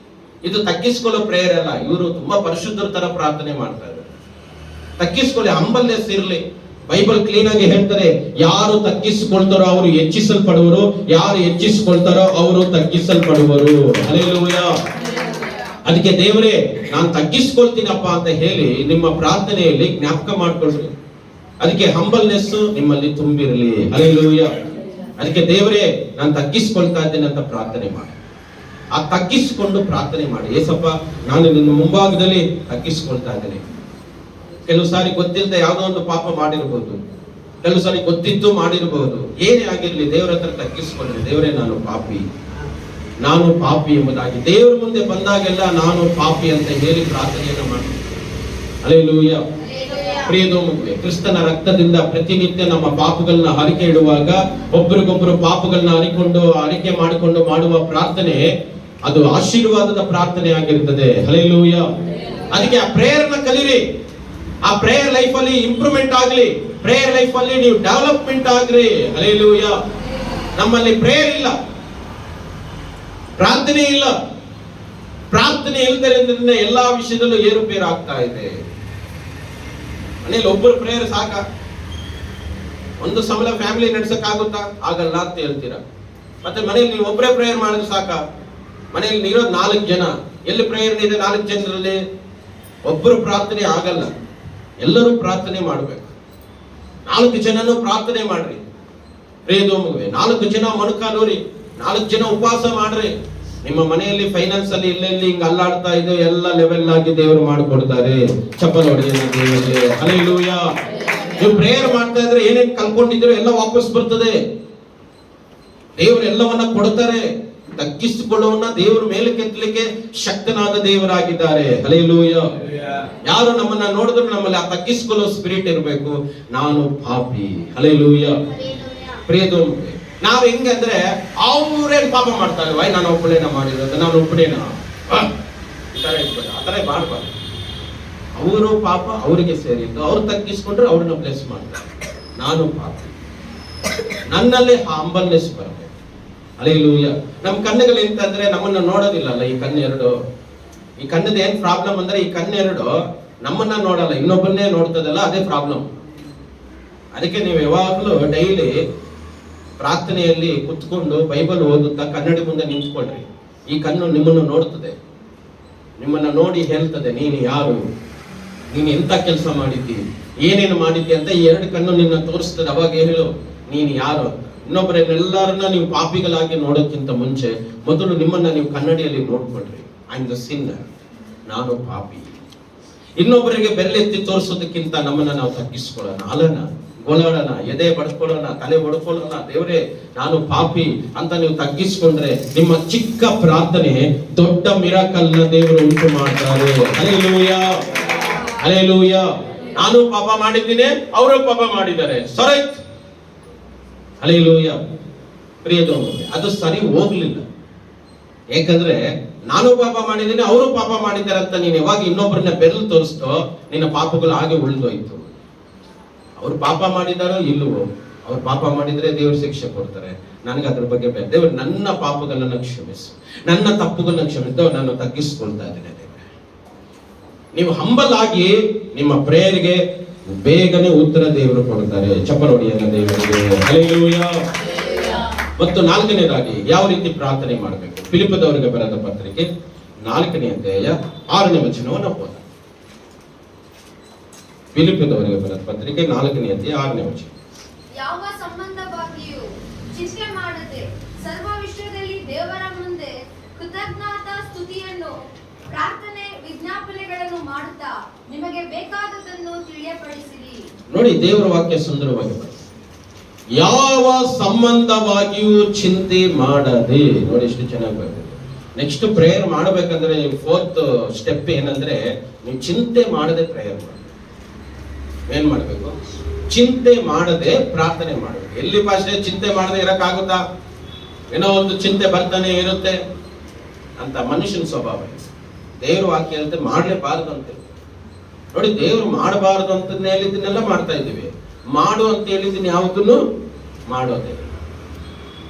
Speaker 1: ಇದು ತಗ್ಗಿಸ್ಕೊಳ್ಳೋ ಪ್ರೇಯರ್ ಅಲ್ಲ. ಇವರು ತುಂಬಾ ಪರಿಶುದ್ಧರ ತರ ಪ್ರಾರ್ಥನೆ ಮಾಡ್ತಾ ಇದ್ದಾರೆ. ತಗ್ಗಿಸ್ಕೊಳ್ಳಿ, ಹಂಬಲ್ನೆಸ್ ಇರಲಿ. ಬೈಬಲ್ ಕ್ಲೀನ್ ಆಗಿ ಹೇಳ್ತಾರೆ, ಯಾರು ತಗ್ಗಿಸಿಕೊಳ್ತಾರೋ ಅವರು ಹೆಚ್ಚಿಸಲ್ಪಡುವರು, ಯಾರು ಹೆಚ್ಚಿಸಿಕೊಳ್ತಾರೋ ಅವರು ತಗ್ಗಿಸಲ್ಪಡುವರು. ಹಲ್ಲೆಲೂಯಾ. ಅದಕ್ಕೆ ದೇವರೇ ನಾನು ತಗ್ಗಿಸ್ಕೊಳ್ತೀನಪ್ಪ ಅಂತ ಹೇಳಿ ನಿಮ್ಮ ಪ್ರಾರ್ಥನೆಯಲ್ಲಿ ಜ್ಞಾಪಕ ಮಾಡ್ಕೊಳ್ರಿ. ಅದಕ್ಕೆ ಹಂಬಲ್ನೆಸ್ ನಿಮ್ಮಲ್ಲಿ ತುಂಬಿರಲಿ. ಹಲ್ಲೆಲೂಯಾ. ಅದಕ್ಕೆ ದೇವರೇ ನಾನು ತಗ್ಗಿಸ್ಕೊಳ್ತಾ ಇದ್ದೇನೆ ಅಂತ ಪ್ರಾರ್ಥನೆ ಮಾಡಿ. ಆ ತಗ್ಗಿಸಿಕೊಂಡು ಪ್ರಾರ್ಥನೆ ಮಾಡಿ, ಏಸಪ್ಪ ನಾನು ನಿನ್ನ ಮುಂಭಾಗದಲ್ಲಿ ತಗ್ಗಿಸ್ಕೊಳ್ತಾ ಇದ್ದೇನೆ. ಕೆಲವು ಸಾರಿ ಗೊತ್ತಿಲ್ಲದೆ ಯಾವುದೋ ಒಂದು ಪಾಪ ಮಾಡಿರಬಹುದು, ಕೆಲವು ಸಾರಿ ಗೊತ್ತಿದ್ದು ಮಾಡಿರಬಹುದು. ಏನೇ ಆಗಿರ್ಲಿ ದೇವರ ಹತ್ರ ತಗ್ಗಿಸ್ಕೊಳ್ಳಿ. ದೇವರೇ ನಾನು ಪಾಪಿ ಎಂಬುದಾಗಿ ದೇವರ ಮುಂದೆ ಬಂದಾಗೆಲ್ಲ ನಾನು ಪಾಪಿ ಅಂತ ಹೇಳಿ ಪ್ರಾರ್ಥನೆಯನ್ನು ಮಾಡಿ. ಹಲ್ಲೆಲೂಯಾ. ಪ್ರಿಯದೋ ಮಗುವೆ, ಕ್ರಿಸ್ತನ ರಕ್ತದಿಂದ ಪ್ರತಿನಿತ್ಯ ನಮ್ಮ ಪಾಪಗಳನ್ನ ಹರಿಕೆ ಇಡುವಾಗ ಒಬ್ಬರಿಗೊಬ್ಬರು ಪಾಪಗಳನ್ನ ಅರಿಕೆ ಮಾಡಿಕೊಂಡು ಮಾಡುವ ಪ್ರಾರ್ಥನೆ ಅದು ಆಶೀರ್ವಾದದ ಪ್ರಾರ್ಥನೆ ಆಗಿರುತ್ತದೆ. ಹಲ್ಲೆಲೂಯಾ. ಅದಕ್ಕೆ ಆ ಪ್ರೇಯರ್ನ ಕಲೀರಿ. ಆ ಪ್ರೇಯರ್ ಲೈಫ್ ಅಲ್ಲಿ ಇಂಪ್ರೂವ್ಮೆಂಟ್ ಆಗ್ಲಿ, ಪ್ರೇಯರ್ ಲೈಫ್ ಅಲ್ಲಿ ನೀವು ಡೆವಲಪ್ಮೆಂಟ್ ಆಗ್ರಿ. ಹಲ್ಲೆಲೂಯಾ. ನಮ್ಮಲ್ಲಿ ಪ್ರೇಯರ್ ಇಲ್ಲ, ಪ್ರಾರ್ಥನೆ ಇಲ್ಲ. ಪ್ರಾರ್ಥನೆ ಇಲ್ಲದರಿಂದ ಎಲ್ಲಾ ವಿಷಯದಲ್ಲೂ ಏರುಪೇರು ಆಗ್ತಾ ಇದೆ. ಮನೇಲಿ ಒಬ್ಬರು ಪ್ರೇಯರ್ ಸಾಕ? ಒಂದು ಸಮಲ ಫ್ಯಾಮಿಲಿ ನಡ್ಸಕ್ಕಾಗುತ್ತಾ? ಆಗಲ್ಲ ಅಂತ ಹೇಳ್ತೀರಾ. ಮತ್ತೆ ಮನೇಲಿ ನೀವು ಒಬ್ಬರೇ ಪ್ರೇಯರ್ ಮಾಡಿದ್ರೆ ಸಾಕ? ಮನೆಯಲ್ಲಿ ಇರೋದು 4 ಜನ, ಎಲ್ಲಿ ಪ್ರೇಯರ್ ಇದೆ 4 ಜನರಲ್ಲಿ? ಒಬ್ಬರು ಪ್ರಾರ್ಥನೆ ಆಗಲ್ಲ, ಎಲ್ಲರೂ ಪ್ರಾರ್ಥನೆ ಮಾಡಬೇಕು. 4 ಜನನು ಪ್ರಾರ್ಥನೆ ಮಾಡ್ರಿ. ಪ್ರಿಯದೋ ಮಗುವೆ, 4 ಜನ ಮೊಣಕಾಲೂರಿ, 4 ಜನ ಉಪವಾಸ ಮಾಡ್ರಿ. ನಿಮ್ಮ ಮನೆಯಲ್ಲಿ ಫೈನಾನ್ಸ್ ಅಲ್ಲಿ ಇಲ್ಲೆಲ್ಲಿ ಹಿಂಗ ಅಲ್ಲಾಡ್ತಾ ಇದೆ, ಎಲ್ಲ ಲೆವೆಲ್ ಆಗಿ ದೇವರು ಮಾಡಿಕೊಡ್ತಾರೆ. ಚಪ್ಪಲ್ ಹೊಡೆಯೋಣ ದೇವರಿಗೆ. ಹಲ್ಲೆಲೂಯಾ. ನೀವು ಪ್ರೇಯರ್ ಮಾಡ್ತಾ ಇದ್ರೆ ಏನೇನ್ ಕಲ್ಕೊಂಡಿದ್ರು ಎಲ್ಲ ವಾಪಸ್ ಬರ್ತದೆ. ದೇವರು ಎಲ್ಲವನ್ನ ಕೊಡ್ತಾರೆ. ತಗ್ಗಿಸಿಕೊಳ್ಳೋನ್ನ ದೇವರ ಮೇಲೆ ಕೆತ್ತಲಿಕ್ಕೆ ಶಕ್ತನಾದ ದೇವರಾಗಿದ್ದಾರೆ. ಹಲ್ಲೆಲೂಯಾ. ಯಾರು ನಮ್ಮನ್ನ ನೋಡಿದ್ರು ನಮ್ಮಲ್ಲಿ ಆ ತಗ್ಗಿಸಿಕೊಳ್ಳೋ ಸ್ಪಿರಿಟ್ ಇರಬೇಕು. ನಾನು ಪಾಪಿ. ಹಲ್ಲೆಲೂಯಾ. ಪ್ರಿಯದೋ ನಾವ್ ಹೆಂಗಂದ್ರೆ ಅವ್ರೇನ್ ಪಾಪ ಮಾಡ್ತಾರೆ, ವೈ ನಾನು ಒಬ್ಬಳೇನ ಮಾಡಿರೋದು, ನಾನು ಒಬ್ಬಳೇನ ಆತರ ಮಾಡಬಾರ್ದು. ಅವರು ಪಾಪ ಅವರಿಗೆ ಸೇರಿದ್ದು, ಅವ್ರು ತಗ್ಗಿಸ್ಕೊಂಡ್ರೆ ಅವ್ರನ್ನ ಬ್ಲೆಸ್ ಮಾಡ್ತಾರೆ. ನಾನು ಪಾಪ, ನನ್ನಲ್ಲಿ ಹಂಬಲ್ನೆಸ್ ಬರಬೇಕು. ಹಲ್ಲೆಲೂಯಾ. ನಮ್ ಕಣ್ಣುಗಳು ಎಂತಂದ್ರೆ ನಮ್ಮನ್ನ ನೋಡೋದಿಲ್ಲಲ್ಲ. ಈ ಕಣ್ಣೆರಡು, ಈ ಕಣ್ಣದ ಏನ್ ಪ್ರಾಬ್ಲಮ್ ಅಂದ್ರೆ ಈ ಕಣ್ಣೆರಡು ನಮ್ಮನ್ನ ನೋಡಲ್ಲ, ಇನ್ನೊಬ್ಬನ್ನೇ ನೋಡ್ತದಲ್ಲ, ಅದೇ ಪ್ರಾಬ್ಲಮ್. ಅದಕ್ಕೆ ನೀವು ಯಾವಾಗಲೂ ಡೈಲಿ ಪ್ರಾರ್ಥನೆಯಲ್ಲಿ ಕುತ್ಕೊಂಡು ಬೈಬಲ್ ಓದುತ್ತಾ ಕನ್ನಡಿ ಮುಂದೆ ನಿಂತ್ಕೊಳ್ರಿ. ಈ ಕಣ್ಣು ನಿಮ್ಮನ್ನು ನೋಡ್ತದೆ, ನಿಮ್ಮನ್ನ ನೋಡಿ ಹೇಳ್ತದೆ ನೀನು ಯಾರು, ನೀನು ಎಂತ ಕೆಲಸ ಮಾಡಿದ್ದಿ, ಏನೇನು ಮಾಡಿದ್ದಿ ಅಂತ. ಈ 2 ಕಣ್ಣು ನಿನ್ನ ತೋರಿಸ್ತದೆ. ಅವಾಗ ಹೇಳು ನೀನು ಯಾರು ಅಂತ. ಇನ್ನೊಬ್ಬರನ್ನೆಲ್ಲರನ್ನ ನೀವು ಪಾಪಿಗಳಾಗಿ ನೋಡೋಕ್ಕಿಂತ ಮುಂಚೆ ಮೊದಲು ನಿಮ್ಮನ್ನ ನೀವು ಕನ್ನಡಿಯಲ್ಲಿ ನೋಡ್ಕೊಳ್ರಿ. ಐ ಆಮ್ ದ ಸಿನ್ನರ್, ನಾನು ಪಾಪಿ. ಇನ್ನೊಬ್ಬರಿಗೆ ಬೆರಳೆತ್ತಿ ತೋರಿಸೋದಕ್ಕಿಂತ ನಮ್ಮನ್ನ ನಾವು ತಗ್ಗಿಸ್ಕೊಳ್ಳೋಣ, ಅಲನ ಗೋಳಾಡೋಣ, ಎದೆ ಬಡ್ಕೊಳ್ಳೋಣ, ತಲೆ ಬಡ್ಕೊಳ್ಳೋಣ. ದೇವರೇ ನಾನು ಪಾಪಿ ಅಂತ ನೀವು ತಗ್ಗಿಸ್ಕೊಂಡ್ರೆ ನಿಮ್ಮ ಚಿಕ್ಕ ಪ್ರಾರ್ಥನೆ ದೊಡ್ಡ ಮಿರಾಕಲ್ನ ದೇವರು ಉಂಟು ಮಾಡ್ತಾರೆ. ಹಲ್ಲೆಲೂಯಾ. ಹಲ್ಲೆಲೂಯಾ. ನಾನು ಪಾಪ ಮಾಡಿದ್ದೀನಿ, ಅವರು ಪಾಪ ಮಾಡಿದ್ದಾರೆ, ಸರಿ. ಹಲ್ಲೆಲೂಯಾ. ಪ್ರಿಯದೋ ಅದು ಸರಿ ಹೋಗ್ಲಿಲ್ಲ. ಯಾಕಂದ್ರೆ ನಾನು ಪಾಪ ಮಾಡಿದ್ದೀನಿ, ಅವರು ಪಾಪ ಮಾಡಿದ್ದಾರೆ ಅಂತ ನೀನು ಯಾವಾಗ ಇನ್ನೊಬ್ಬರನ್ನ ಬೆರಳು ತೋರಿಸ್ತೋ ನಿನ್ನ ಪಾಪಗಳು ಹಾಗೆ ಉಳಿದೋಯ್ತು. ಅವ್ರು ಪಾಪ ಮಾಡಿದಾರೋ ಇಲ್ಲವೋ, ಅವ್ರು ಪಾಪ ಮಾಡಿದ್ರೆ ದೇವ್ರ ಶಿಕ್ಷೆ ಕೊಡ್ತಾರೆ. ನನಗೆ ಅದ್ರ ಬಗ್ಗೆ ಬೇಡ. ದೇವ್ರು ನನ್ನ ಪಾಪಗಳನ್ನ ಕ್ಷಮಿಸು, ನನ್ನ ತಪ್ಪುಗಳನ್ನ ಕ್ಷಮಿಸು, ನಾನು ತಗ್ಗಿಸ್ಕೊಳ್ತಾ ಇದ್ದೇನೆ. ದೇವ್ರೆ ನೀವು ಹಂಬಲ್ ಆಗಿ ನಿಮ್ಮ ಪ್ರೇಯರ್ಗೆ ಬೇಗನೆ ಉತ್ತರ ದೇವರು ಕೊಡ್ತಾರೆ. ಚಪ್ಪಲ್ ಹೊಡೆಯೋಣ ದೇವರಿಗೆ. ಹಲ್ಲೆಲೂಯಾ. ಮತ್ತು 4ನೇದಾಗಿ ಯಾವ ರೀತಿ ಪ್ರಾರ್ಥನೆ ಮಾಡಬೇಕು? ಫಿಲಿಪ್ಪದವರಿಗೆ ಬರೆದ ಪತ್ರಿಕೆ 4ನೇ ಅಧ್ಯಾಯ 6ನೇ ವಚನವನ್ನು ಓದ. ಫಿಲಿಪ್ಪದವರಿಗೆ ಬರೆದ ಪತ್ರಿಕೆ 4ನೇ ಅಧ್ಯಾಯ 6ನೇ ವಚನ.
Speaker 3: ಯಾವ ಸಂಬಂಧವಾಗಿಯೂ ಚಿಂತೆ ಮಾಡದೆ ಸರ್ವ ವಿಷಯದಲ್ಲಿ ದೇವರ ಮುಂದೆ ಕೃತಜ್ಞತಾ ಸ್ತುತಿಯನ್ನು ಪ್ರಾರ್ಥನೆ ವಿಜ್ಞಾಪನೆಗಳನ್ನು ಮಾಡುತ್ತಾ ನಿಮಗೆ ಬೇಕಾದದನ್ನು ತಿಳಿಯಪಡಿಸಿರಿ.
Speaker 1: ನೋಡಿ, ದೇವರ ವಾಕ್ಯ ಸುಂದರವಾಗಿ ಬರುತ್ತೆ. ಯಾವ ಸಂಬಂಧವಾಗಿಯೂ ಚಿಂತೆ ಮಾಡದೆ. ನೋಡಿ ಎಷ್ಟು ಚೆನ್ನಾಗಿ ಬರುತ್ತೆ. ನೆಕ್ಸ್ಟ್ ಪ್ರೇಯರ್ ಮಾಡಬೇಕಂದ್ರೆ 4th ಸ್ಟೆಪ್ ಏನಂದ್ರೆ ನೀವು ಚಿಂತೆ ಮಾಡದೆ ಪ್ರೇಯರ್ ಮಾಡಿ. ಏನ್ ಮಾಡ್ಬೇಕು? ಚಿಂತೆ ಮಾಡದೆ ಪ್ರಾರ್ಥನೆ ಮಾಡಬೇಕು. ಎಲ್ಲಿ ಭಾಷೆ ಚಿಂತೆ ಮಾಡದೆ ಇರಕ್ಕಾಗುತ್ತಾ? ಏನೋ ಒಂದು ಚಿಂತೆ ಬರ್ತಾನೆ ಇರುತ್ತೆ ಅಂತ ಮನುಷ್ಯನ ಸ್ವಭಾವ. ದೇವ್ರ ವಾಕ್ಯ ಹೇಳ್ತೆ ಮಾಡ್ಲೇಬಾರದು ಅಂತ. ನೋಡಿ, ದೇವ್ರು ಮಾಡಬಾರದು ಅಂತ ಹೇಳಿದ್ದನ್ನೆಲ್ಲ ಮಾಡ್ತಾ ಇದ್ದೀವಿ. ಮಾಡು ಅಂತ ಹೇಳಿದ್ದೀನಿ ಯಾವುದನ್ನು ಮಾಡೋದೇ.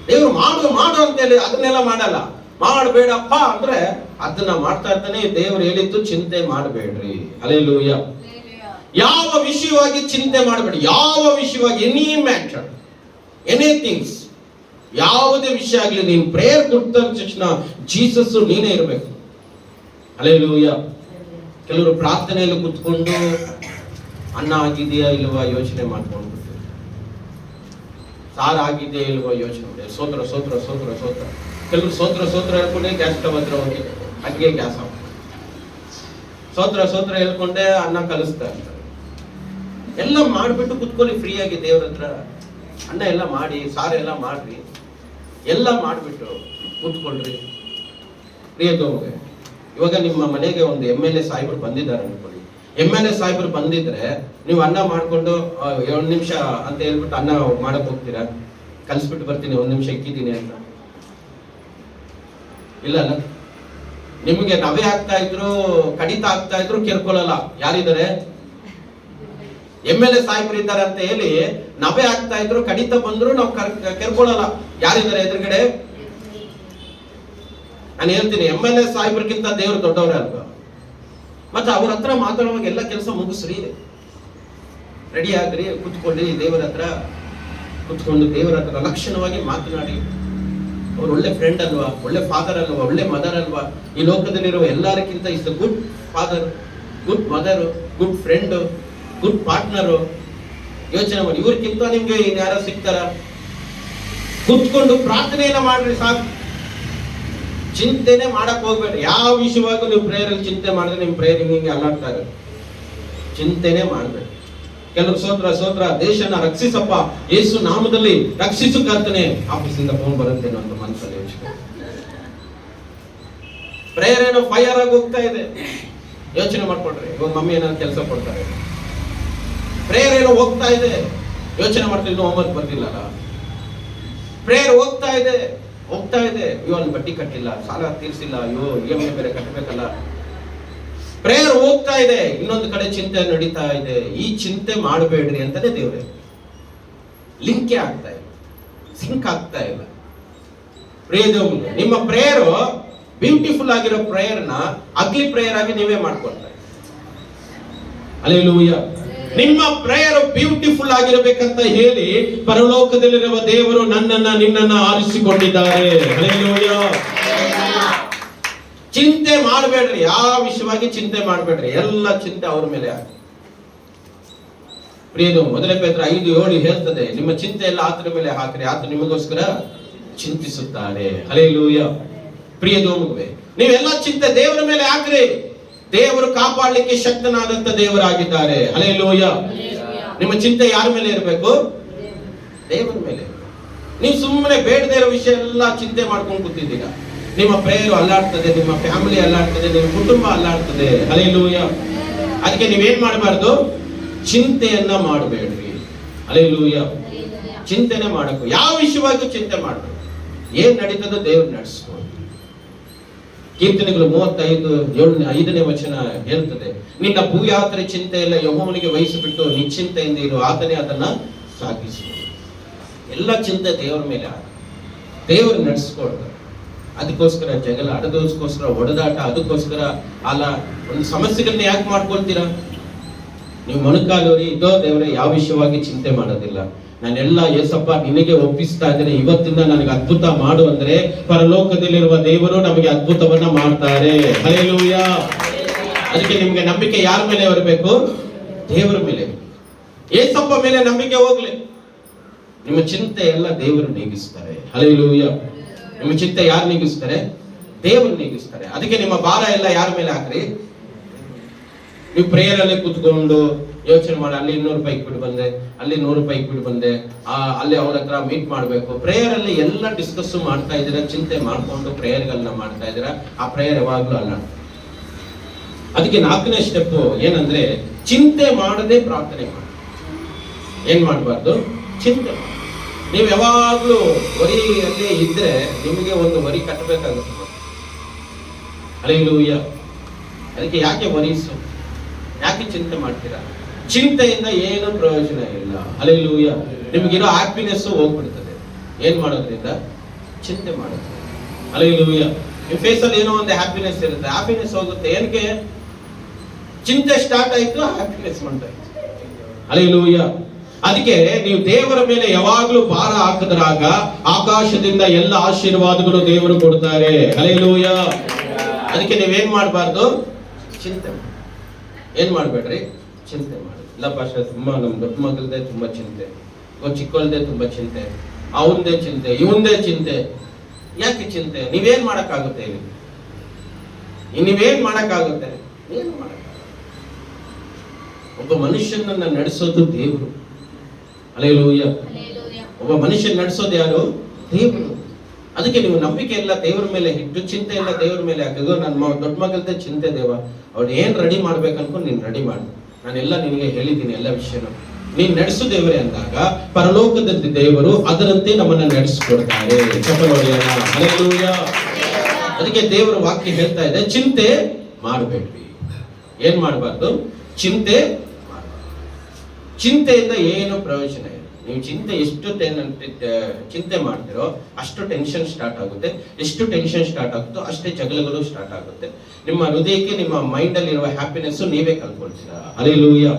Speaker 1: ದೇವ್ರು ಮಾಡು ಅಂತ ಹೇಳಿ ಅದನ್ನೆಲ್ಲ ಮಾಡಲ್ಲ. ಮಾಡಬೇಡಪ್ಪ ಅಂದ್ರೆ ಅದನ್ನ ಮಾಡ್ತಾ ಇರ್ತಾನೆ. ದೇವ್ರು ಹೇಳಿದ್ದು ಚಿಂತೆ ಮಾಡಬೇಡ್ರಿ. ಹಲ್ಲೆಲೂಯಾ. ಯಾವ ವಿಷಯವಾಗಿ ಚಿಂತೆ ಮಾಡಬೇಡಿ. ಯಾವ ವಿಷಯವಾಗಿ, ಎನಿ ಮ್ಯಾಟರ್, ಎನಿಥಿಂಗ್ಸ್, ಯಾವುದೇ ವಿಷಯ ಆಗಲಿ, ನೀನು ಪ್ರೇಯರ್ ಕೊಟ್ಟ ತಕ್ಷಣ ಜೀಸಸ್ ನೀನೇ ಇರಬೇಕು. ಹಲ್ಲೆಲೂಯಾ. ಕೆಲವರು ಪ್ರಾರ್ಥನೆಯಲ್ಲಿ ಕುತ್ಕೊಂಡು ಅನ್ನ ಆಗಿದೆಯಾ ಇಲ್ವಾ ಯೋಚನೆ ಮಾಡ್ಕೊಂಡು ಸಾರು ಆಗಿದೆಯಾ ಇಲ್ವಾ ಯೋಚನೆ ಮಾಡಿ ಸೋತ್ರ ಸೋತ್ರ ಸೋತ್ರ ಸೋತ್ರ ಕೆಲವರು ಸೋತ್ರ ಸೋತ್ರ ಹೇಳ್ಕೊಂಡೆ ಗ್ಯಾಸ್ ಸ್ಟವ್ ಹತ್ರ ಹೋಗಿ ಅಡ್ಗೆ ಗ್ಯಾಸ್ ಆಫ್ ಸೋತ್ರ ಸೋತ್ರ ಹೇಳ್ಕೊಂಡೆ ಅನ್ನ ಕಲಿಸ್ತಾ ಇರ್ತಾರೆ. ಎಲ್ಲ ಮಾಡ್ಬಿಟ್ಟು ಕುತ್ಕೊಳ್ಳಿ ಫ್ರೀಯಾಗಿ ದೇವ್ರ ಹತ್ರ. ಅನ್ನ ಎಲ್ಲ ಮಾಡಿ ಸಾರೆಲ್ಲ ಮಾಡ್ರಿ, ಎಲ್ಲ ಮಾಡ್ಬಿಟ್ಟು ಕೂತ್ಕೊಳ್ರಿ. ಪ್ರಿಯದವ್ರಿಗೆ, ಇವಾಗ ನಿಮ್ಮ ಮನೆಗೆ ಒಂದು MLA ಸಾಹೇಬರು ಬಂದಿದ್ದಾರೆ ಅನ್ಕೊಳ್ಳಿ. MLA ಸಾಹೇಬರು ಬಂದಿದ್ರೆ ನೀವು ಅನ್ನ ಮಾಡ್ಕೊಂಡು 1 ನಿಮಿಷ ಅಂತ ಹೇಳ್ಬಿಟ್ಟು ಅನ್ನ ಮಾಡಕ್ ಹೋಗ್ತೀರಾ? ಕಲಿಸ್ಬಿಟ್ಟು ಬರ್ತೀನಿ 1 ನಿಮಿಷ ಇಕ್ಕಿದ್ದೀನಿ ಅಂತ ಇಲ್ಲ ಅಲ್ಲ. ನಿಮಗೆ ನವೆ ಆಗ್ತಾ ಇದ್ರು, ಕಡಿತ ಆಗ್ತಾ ಇದ್ರು ಕೆರ್ಕೊಳ್ಳಲ್ಲ. ಯಾರಿದ್ದಾರೆ? MLA ಸಾಹೇಬರು ಇದ್ದಾರೆ ಅಂತ ಹೇಳಿ ನವೆ ಆಗ್ತಾ ಇದ್ರು, ಕಡಿತ ಬಂದ್ರು ನಾವು ಕೆರ್ಕೊಳ್ಳಲ್ಲ. ಯಾರಿದ್ದಾರೆ ಎದುರುಗಡೆ? ನಾನು ಹೇಳ್ತೀನಿ, MLA ಸಾಹೇಬ್ರಿಗಿಂತ ದೇವರು ದೊಡ್ಡವರೇ ಅಲ್ವಾ? ಮತ್ತೆ ಅವ್ರ ಹತ್ರ ಮಾತಾಡುವಾಗ ಎಲ್ಲ ಕೆಲಸ ಮುಗಿಸ್ರಿ, ರೆಡಿ ಆಗ್ರಿ, ಕುತ್ಕೊಳ್ಳಿ, ದೇವರ ಹತ್ರ ಕುತ್ಕೊಂಡು ದೇವರ ಹತ್ರ ಲಕ್ಷಣವಾಗಿ ಮಾತನಾಡಿ. ಅವ್ರು ಒಳ್ಳೆ ಫ್ರೆಂಡ್ ಅಲ್ವಾ, ಒಳ್ಳೆ ಫಾದರ್ ಅಲ್ವಾ, ಒಳ್ಳೆ ಮದರ್ ಅಲ್ವಾ? ಈ ಲೋಕದಲ್ಲಿರುವ ಎಲ್ಲರಿಗಿಂತ is the good father, good mother, good friend, good partner. ಯೋಚನೆ ಮಾಡಿ, ಇವ್ರಿಗಿಂತ ನಿಮ್ಗೆ ಇನ್ಯಾರ ಸಿಗ್ತಾರ? ಕುತ್ಕೊಂಡು ಪ್ರಾರ್ಥನೆಯನ್ನ ಮಾಡ್ರಿ ಸಾಕು. ಚಿಂತೆನೆ ಮಾಡಕ್ ಹೋಗ್ಬೇಡ್ರಿ. ಯಾವ ವಿಷಯವಾಗೂ ನೀವು ಪ್ರೇಯರ್ ಚಿಂತೆ ಮಾಡಿದ್ರೆ ನಿಮ್ ಪ್ರೇಯರ್ ಹಿಂಗೆ ಅಲ್ಲಾಡ್ತಾ ಇರುತ್ತೆ. ಚಿಂತೆನೆ ಮಾಡ್ಬೇಡಿ. ಕೆಲವು ಸೋತ್ರ ಸೋತ್ರ ದೇಶನ ರಕ್ಷಿಸಪ್ಪ, ಯೇಸು ನಾಮದಲ್ಲಿ ರಕ್ಷಿಸು ಕರ್ತನೆ. ಆಫೀಸಿಂದ ಫೋನ್ ಬರುತ್ತೇನೋ ಅಂತ ಮನಸ್ಸಲ್ಲಿ ಯೋಚನೆ. ಪ್ರೇಯರ್ ಏನೋ ಫೈರ್ ಆಗಿ ಹೋಗ್ತಾ ಇದೆ, ಯೋಚನೆ ಮಾಡ್ಕೊಳ್ರಿ. ಇವಾಗ ಮಮ್ಮಿ ಏನಾದ್ರು ಕೆಲಸ ಕೊಡ್ತಾರೆ, ಪ್ರೇಯರ್ ಏನೋ ಹೋಗ್ತಾ ಇದೆ, ಯೋಚನೆ ಮಾಡ್ತೀವಿ, ಇನ್ನೂ ಹೋಮ್ವರ್ಕ್ ಬರ್ತಿಲ್ಲ. ಪ್ರೇಯರ್ ಹೋಗ್ತಾ ಇದೆ ಹೋಗ್ತಾ ಇದೆ, ಅಯ್ಯೋ ಅಲ್ಲಿ ಬಡ್ಡಿ ಕಟ್ಟಿಲ್ಲ, ಸಾಲ ತೀರ್ಸಿಲ್ಲ, ಅಯ್ಯೋ EMI ಬೇರೆ ಕಟ್ಟಬೇಕಲ್ಲ. ಪ್ರೇಯರ್ ಹೋಗ್ತಾ ಇದೆ, ಇನ್ನೊಂದು ಕಡೆ ಚಿಂತೆ ನಡೀತಾ ಇದೆ. ಈ ಚಿಂತೆ ಮಾಡಬೇಡ್ರಿ ಅಂತಾನೆ ದೇವ್ರೆ. ಲಿಂಕೇ ಆಗ್ತಾ ಇಲ್ಲ, ಸಿಂಕ್ ಆಗ್ತಾ ಇಲ್ಲ. ಪ್ರಿಯ ದೇವ್ರು, ನಿಮ್ಮ ಪ್ರೇಯರ್ ಬ್ಯೂಟಿಫುಲ್ ಆಗಿರೋ ಪ್ರೇಯರ್ನ ಅಗ್ಲಿ ಪ್ರೇಯರ್ ಆಗಿ ನೀವೇ ಮಾಡ್ಕೊಳ್ತಾರೆ. ಹಲ್ಲೆಲೂಯಾ. ನಿಮ್ಮ ಪ್ರೇಯರ್ ಬ್ಯೂಟಿಫುಲ್ ಆಗಿರಬೇಕಂತ ಹೇಳಿ ಪರಲೋಕದಲ್ಲಿರುವ ದೇವರು ನನ್ನನ್ನ ನಿನ್ನನ್ನ ಆರಿಸಿಕೊಂಡಿದ್ದಾರೆ. ಹಲ್ಲೆಲೂಯಾ. ಚಿಂತೆ ಮಾಡಬೇಡ್ರಿ, ಯಾವ ವಿಷಯವಾಗಿ ಚಿಂತೆ ಮಾಡಬೇಡ್ರಿ, ಎಲ್ಲ ಚಿಂತೆ ಅವ್ರ ಮೇಲೆ ಹಾಕಿ. ಪ್ರಿಯದು, 1 ಪೇತ್ರ 5:7 ಹೇಳ್ತದೆ, ನಿಮ್ಮ ಚಿಂತೆ ಎಲ್ಲ ಆತನ ಮೇಲೆ ಹಾಕ್ರಿ, ಆತ ನಿಮಗೋಸ್ಕರ ಚಿಂತಿಸುತ್ತಾರೆ. ಹಲ್ಲೆಲೂಯಾ. ಪ್ರಿಯದು, ನೀವೆಲ್ಲ ಚಿಂತೆ ದೇವರ ಮೇಲೆ ಹಾಕ್ರಿ. ದೇವರು ಕಾಪಾಡಲಿಕ್ಕೆ ಶಕ್ತನಾದಂತ ದೇವರಾಗಿದ್ದಾರೆ. ಹಲ್ಲೆಲೂಯಾ. ನಿಮ್ಮ ಚಿಂತೆ ಯಾರ ಮೇಲೆ ಇರಬೇಕು? ದೇವರ ಮೇಲೆ. ನೀವು ಸುಮ್ಮನೆ ಬೇಡದೇ ಇರೋ ವಿಷಯ ಎಲ್ಲ ಚಿಂತೆ ಮಾಡ್ಕೊಂಡು ಕೂತಿದ್ದೀರಾ, ನಿಮ್ಮ ಪ್ರೇಯರ್ ಅಲ್ಲಾಡ್ತದೆ, ನಿಮ್ಮ ಫ್ಯಾಮಿಲಿ ಅಲ್ಲಾಡ್ತದೆ, ನಿಮ್ಮ ಕುಟುಂಬ ಅಲ್ಲಾಡ್ತದೆ. ಹಲ್ಲೆಲೂಯಾ. ಅದಕ್ಕೆ ನೀವೇನ್ ಮಾಡಬಾರ್ದು? ಚಿಂತೆಯನ್ನ ಮಾಡಬೇಡ್ರಿ. ಹಲ್ಲೆಲೂಯಾ. ಚಿಂತೆನೆ ಮಾಡಬೇಕು. ಯಾವ ವಿಷಯವಾಗಿಯೂ ಚಿಂತೆ ಮಾಡಬೇಕು. ಏನ್ ನಡೀತದೋ ದೇವ್ರು ನಡೆಸ್ಕೊಂಡು. ಕೀರ್ತನೆಗಳು 35:5ನೇ ವಚನ ಹೇಳ್ತದೆ, ನಿನ್ನ ಭೂಯಾತ್ರೆ ಚಿಂತೆ ಎಲ್ಲ ಯೆಹೋವನಿಗೆ ವಹಿಸಿಬಿಟ್ಟು ನಿಶ್ಚಿಂತೆಯಿಂದ ಇರು, ಆತನೇ ಅದನ್ನ ಸಾಗಿಸು. ಎಲ್ಲ ಚಿಂತೆ ದೇವರ ಮೇಲೆ, ದೇವರು ನಡೆಸ್ಕೊಡ್ತಾರೆ. ಅದಕ್ಕೋಸ್ಕರ ಜಗಳ, ಅದಕ್ಕೋಸ್ಕರ ಹೊಡೆದಾಟ, ಅದಕ್ಕೋಸ್ಕರ ಅಲ್ಲ ಒಂದು ಸಮಸ್ಯೆಗಳನ್ನ ಯಾಕೆ ಮಾಡ್ಕೊಳ್ತೀರಾ? ನೀವು ಮೊಣಕಾಲೂರಿ, ಇದೋ ದೇವರೇ, ಯಾವ ವಿಷಯವಾಗಿ ಚಿಂತೆ ಮಾಡೋದಿಲ್ಲ, ನಾನೆಲ್ಲ ಏಸಪ್ಪ ನಿನಗೆ ಒಪ್ಪಿಸ್ತಾ ಇದ್ದೇನೆ, ಇವತ್ತಿಂದ ನನಗೆ ಅದ್ಭುತ ಮಾಡು ಅಂದ್ರೆ ಪರಲೋಕದಲ್ಲಿರುವ ದೇವರು ನಮಗೆ ಅದ್ಭುತವನ್ನ ಮಾಡ್ತಾರೆ. ಹಲ್ಲೆಲೂಯಾ. ಅದಕ್ಕೆ ನಿಮ್ಗೆ ನಂಬಿಕೆ ಯಾರ ಮೇಲೆ ಬರಬೇಕು? ದೇವರ ಮೇಲೆ. ಏಸಪ್ಪ ಮೇಲೆ ನಂಬಿಕೆ ಹೋಗ್ಲಿ, ನಿಮ್ಮ ಚಿಂತೆ ಎಲ್ಲ ದೇವರು ನೀಗಿಸ್ತಾರೆ. ಹಲ್ಲೆಲೂಯಾ. ನಿಮ್ಮ ಚಿಂತೆ ಯಾರು ನೀಗಿಸ್ತಾರೆ? ದೇವರು ನೀಗಿಸ್ತಾರೆ. ಅದಕ್ಕೆ ನಿಮ್ಮ ಭಾರ ಎಲ್ಲ ಯಾರ ಮೇಲೆ ಹಾಕ್ರಿ. ನೀವು ಪ್ರೇಯರ್ ಅಲ್ಲಿ ಕೂತ್ಕೊಂಡು ಯೋಚನೆ ಮಾಡಿ, ಅಲ್ಲಿ 200 ರೂಪಾಯಿ ಇಟ್ಬಿಟ್ಟು ಬಂದೆ, ಅಲ್ಲಿ 100 ರೂಪಾಯಿ ಇಟ್ಬಿಟ್ಟು ಬಂದೆ, ಅಲ್ಲಿ ಅವ್ರ ಹತ್ರ ಮೀಟ್ ಮಾಡ್ಬೇಕು. ಪ್ರೇಯರ್ ಅಲ್ಲಿ ಎಲ್ಲ ಡಿಸ್ಕಸ್ ಮಾಡ್ತಾ ಇದ್ದೀರಾ, ಚಿಂತೆ ಮಾಡ್ಕೊಂಡು ಪ್ರೇಯರ್ಗಳನ್ನ ಮಾಡ್ತಾ ಇದ್ದೀರಾ. ಆ ಪ್ರೇಯರ್ ಯಾವಾಗ್ಲೂ ಅಲ್ಲ. ಅದಕ್ಕೆ 4ನೇ ಸ್ಟೆಪ್ ಏನಂದ್ರೆ, ಚಿಂತೆ ಮಾಡದೆ ಪ್ರಾರ್ಥನೆ ಮಾಡಿ. ಏನ್ ಮಾಡಬಾರ್ದು? ಚಿಂತೆ ಮಾಡಿ. ನೀವು ಯಾವಾಗ್ಲೂ ವರಿಯಲ್ಲೇ ಇದ್ರೆ ನಿಮಗೆ ಒಂದು ವರಿ ಕಟ್ಟಬೇಕಾಗುತ್ತೆ. ಹಲ್ಲೆಲೂಯಾ. ಅದಕ್ಕೆ ಯಾಕೆ ವರೀಸು, ಯಾಕೆ ಚಿಂತೆ ಮಾಡ್ತೀರಾ? ಚಿಂತೆಯಿಂದ ಏನು ಪ್ರಯೋಜನ ಇಲ್ಲ. ಹಲ್ಲೆಲೂಯಾ. ನಿಮಗಿರೋ ಹ್ಯಾಪಿನೆಸ್ ಹೋಗ್ಬಿಡ್ತದೆ. ಏನ್ ಮಾಡೋದ್ರಿಂದ? ಚಿಂತೆ ಮಾಡೋದು. ಹಲ್ಲೆಲೂಯಾ. ನಿಮ್ಮ ಫೇಸ್ ಅಲ್ಲಿ ಏನೋ ಒಂದು ಹ್ಯಾಪಿನೆಸ್ ಇರುತ್ತೆ, ಹ್ಯಾಪಿನೆಸ್ ಹೋಗುತ್ತೆ. ಏನಕ್ಕೆ? ಚಿಂತೆ ಸ್ಟಾರ್ಟ್ ಆಯ್ತು, ಹ್ಯಾಪಿನೆಸ್ ಮಾಡ್ತಾಯಿತ್ತು. ಹಲ್ಲೆಲೂಯಾ. ಅದಕ್ಕೆ ನೀವು ದೇವರ ಮೇಲೆ ಯಾವಾಗ್ಲೂ ಭಾರ ಹಾಕಿದ್ರಾಗ ಆಕಾಶದಿಂದ ಎಲ್ಲ ಆಶೀರ್ವಾದಗಳು ದೇವರು ಕೊಡ್ತಾರೆ. ಹಲ್ಲೆಲೂಯಾ. ಅದಕ್ಕೆ ನೀವೇನ್ ಮಾಡಬಾರ್ದು? ಚಿಂತೆ ಏನ್ ಮಾಡ್ಬೇಡ್ರಿ, ಚಿಂತೆ ಮಾಡಿ. ಇಲ್ಲ ಪಾಶ ತುಂಬಾ ನಮ್ಮ ದೊಡ್ಡ ಮಗಲ್ದೇ ತುಂಬಾ ಚಿಂತೆ, ಚಿಕ್ಕವಳ್ದೇ ತುಂಬಾ ಚಿಂತೆ, ಅವನದೇ ಚಿಂತೆ, ಇವಂದೇ ಚಿಂತೆ. ಯಾಕೆ ಚಿಂತೆ? ನೀವೇನ್ ಮಾಡಕ್ಕಾಗುತ್ತೆ? ನೀವೇನ್ ಮಾಡಕ್ಕಾಗುತ್ತೆ? ಏನು ಮಾಡಕ್ಕಾಗುತ್ತೆ? ಒಬ್ಬ ಮನುಷ್ಯನನ್ನ ನಡೆಸೋದು ದೇವರು. ಹಲ್ಲೆಲೂಯಾ. ಒಬ್ಬ ಮನುಷ್ಯನ್ ನಡೆಸೋದು ಯಾರು? ದೇವರು. ಅದಕ್ಕೆ ನೀವು ನಂಬಿಕೆ ಎಲ್ಲ ದೇವರ ಮೇಲೆ ಇಟ್ಟು, ಚಿಂತೆ ಎಲ್ಲ ದೇವರ ಮೇಲೆ ಹಾಕಿದ್ರು. ನನ್ನ ದೊಡ್ಡ ಮಗಲ್ದೇ ಚಿಂತೆ ದೇವ, ಅವ್ರು ಏನ್ ರೆಡಿ ಮಾಡ್ಬೇಕು ಅನ್ಕೊಂಡು ನೀನ್ ರೆಡಿ ಮಾಡು, ನಾನೆಲ್ಲ ನಿನಗೆ ಹೇಳಿದ್ದೀನಿ ಎಲ್ಲ ವಿಷಯನ. ನೀನ್ ನಡೆಸು ದೇವರೇ ಅಂದಾಗ ಪರಲೋಕದಲ್ಲಿ ದೇವರು ಅದರಂತೆ ನಮ್ಮನ್ನ ನಡೆಸಿಕೊಡ್ತಾರೆ. ಹಲ್ಲೆಲೂಯಾ. ಅದಕ್ಕೆ ದೇವರ ವಾಕ್ಯ ಹೇಳ್ತಾ ಇದೆ, ಚಿಂತೆ ಮಾಡಬೇಡ್ರಿ. ಏನ್ ಮಾಡಬಾರ್ದು? ಚಿಂತೆ ಮಾಡಬಾರ್ದು. ಚಿಂತೆಯಿಂದ ಏನು ಪ್ರಯೋಜನ ಇಲ್ಲ. ನೀವು ಚಿಂತೆ ಮಾಡ್ತಿರೋ ಅಷ್ಟು ಟೆನ್ಷನ್ ಸ್ಟಾರ್ಟ್ ಆಗುತ್ತೆ. ಎಷ್ಟು ಟೆನ್ಷನ್ ಸ್ಟಾರ್ಟ್ ಆಗುತ್ತೋ ಅಷ್ಟೇ ಜಗಳಗಳು ಸ್ಟಾರ್ಟ್ ಆಗುತ್ತೆ. ನಿಮ್ಮ ಹೃದಯಕ್ಕೆ, ನಿಮ್ಮ ಮೈಂಡ್ ಅಲ್ಲಿ ಇರುವ ಹ್ಯಾಪಿನೆಸ್ ನೀವೇ ಕಳ್ಕೊಳ್ತೀರಾ. ಹಲ್ಲೆಲೂಯಾ.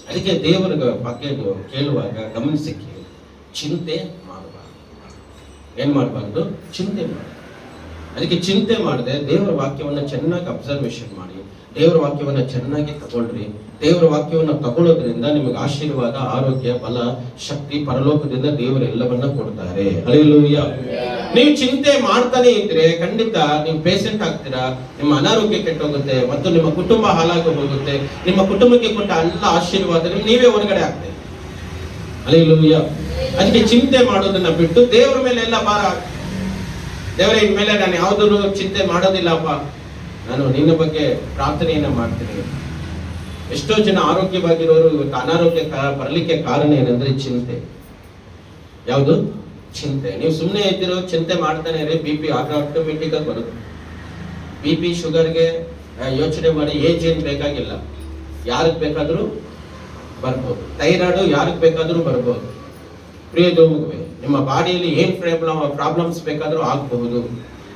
Speaker 1: ಅದಕ್ಕೆ ದೇವರ ಬಗ್ಗೆ ಕೇಳುವಾಗ ಗಮನಿಸಿ ಕೇಳಿ. ಚಿಂತೆ ಮಾಡಬಾರ್ದು. ಏನ್ ಮಾಡಬಾರ್ದು? ಚಿಂತೆ ಮಾಡಬಾರ್ದು. ಅದಕ್ಕೆ ಚಿಂತೆ ಮಾಡದೆ ದೇವರ ವಾಕ್ಯವನ್ನ ಚೆನ್ನಾಗಿ ಅಬ್ಸರ್ವೇಷನ್ ಮಾಡಿ, ದೇವರ ವಾಕ್ಯವನ್ನ ಚೆನ್ನಾಗಿ ತಗೊಳ್ರಿ. ದೇವರ ವಾಕ್ಯವನ್ನ ತಗೊಳ್ಳೋದ್ರಿಂದ ನಿಮಗೆ ಆಶೀರ್ವಾದ, ಆರೋಗ್ಯ, ಬಲ, ಶಕ್ತಿ ಪರಲೋಕದಿಂದ ದೇವರೆಲ್ಲವನ್ನ ಕೊಡ್ತಾರೆ. ಹಲ್ಲೆಲೂಯಾ. ನೀವು ಚಿಂತೆ ಮಾಡ್ತಾನೆ ಇದ್ರೆ ಖಂಡಿತ ನೀವು ಪೇಷಂಟ್ ಆಗ್ತೀರಾ, ನಿಮ್ಮ ಅನಾರೋಗ್ಯ ಕೆಟ್ಟೋಗುತ್ತೆ ಮತ್ತು ನಿಮ್ಮ ಕುಟುಂಬ ಹಾಳಾಗಿ ಹೋಗುತ್ತೆ. ನಿಮ್ಮ ಕುಟುಂಬಕ್ಕೆ ಕೊಟ್ಟ ಎಲ್ಲ ಆಶೀರ್ವಾದ ನೀವೇ ಹೊರಗಡೆ ಆಗ್ತದೆ. ಹಲ್ಲೆಲೂಯಾ. ಅದಕ್ಕೆ ಚಿಂತೆ ಮಾಡೋದನ್ನ ಬಿಟ್ಟು ದೇವರ ಮೇಲೆ ಎಲ್ಲ ಭಾರ. ದೇವರೇ, ಇನ್ಮೇಲೆ ನಾನು ಯಾವುದನ್ನು ಚಿಂತೆ ಮಾಡೋದಿಲ್ಲಪ್ಪ, ನಾನು ನಿನ್ನ ಬಗ್ಗೆ ಪ್ರಾರ್ಥನೆಯನ್ನ ಮಾಡ್ತೀನಿ. ಎಷ್ಟೋ ಜನ ಆರೋಗ್ಯವಾಗಿರೋರು ಇವತ್ತು ಅನಾರೋಗ್ಯ ಬರಲಿಕ್ಕೆ ಕಾರಣ ಏನಂದ್ರೆ ಚಿಂತೆ. ಯಾವುದು? ಚಿಂತೆ. ನೀವು ಸುಮ್ಮನೆ ಇದ್ದೀರೋ ಚಿಂತೆ ಮಾಡ್ತಾನೆ ಇರಿ, BP ಆಟೋಮೆಟಿಕ್ ಆಗಿ ಬರುತ್ತೆ. BP ಶುಗರ್ಗೆ ಯೋಚನೆ ಮಾಡಿ ಏಜ್ ಏನ್ ಬೇಕಾಗಿಲ್ಲ, ಯಾರಿಗೆ ಬೇಕಾದ್ರೂ ಬರ್ಬೋದು. ಥೈರಾಯ್ಡ್ ಯಾರಿಗೆ ಬೇಕಾದ್ರೂ ಬರ್ಬೋದು. ಪ್ರಿಯದೋಮುವೆ, ನಿಮ್ಮ ಬಾಡಿಯಲ್ಲಿ ಏನ್ ಪ್ರಾಬ್ಲಮ್ಸ್ ಬೇಕಾದ್ರೂ ಆಗಬಹುದು.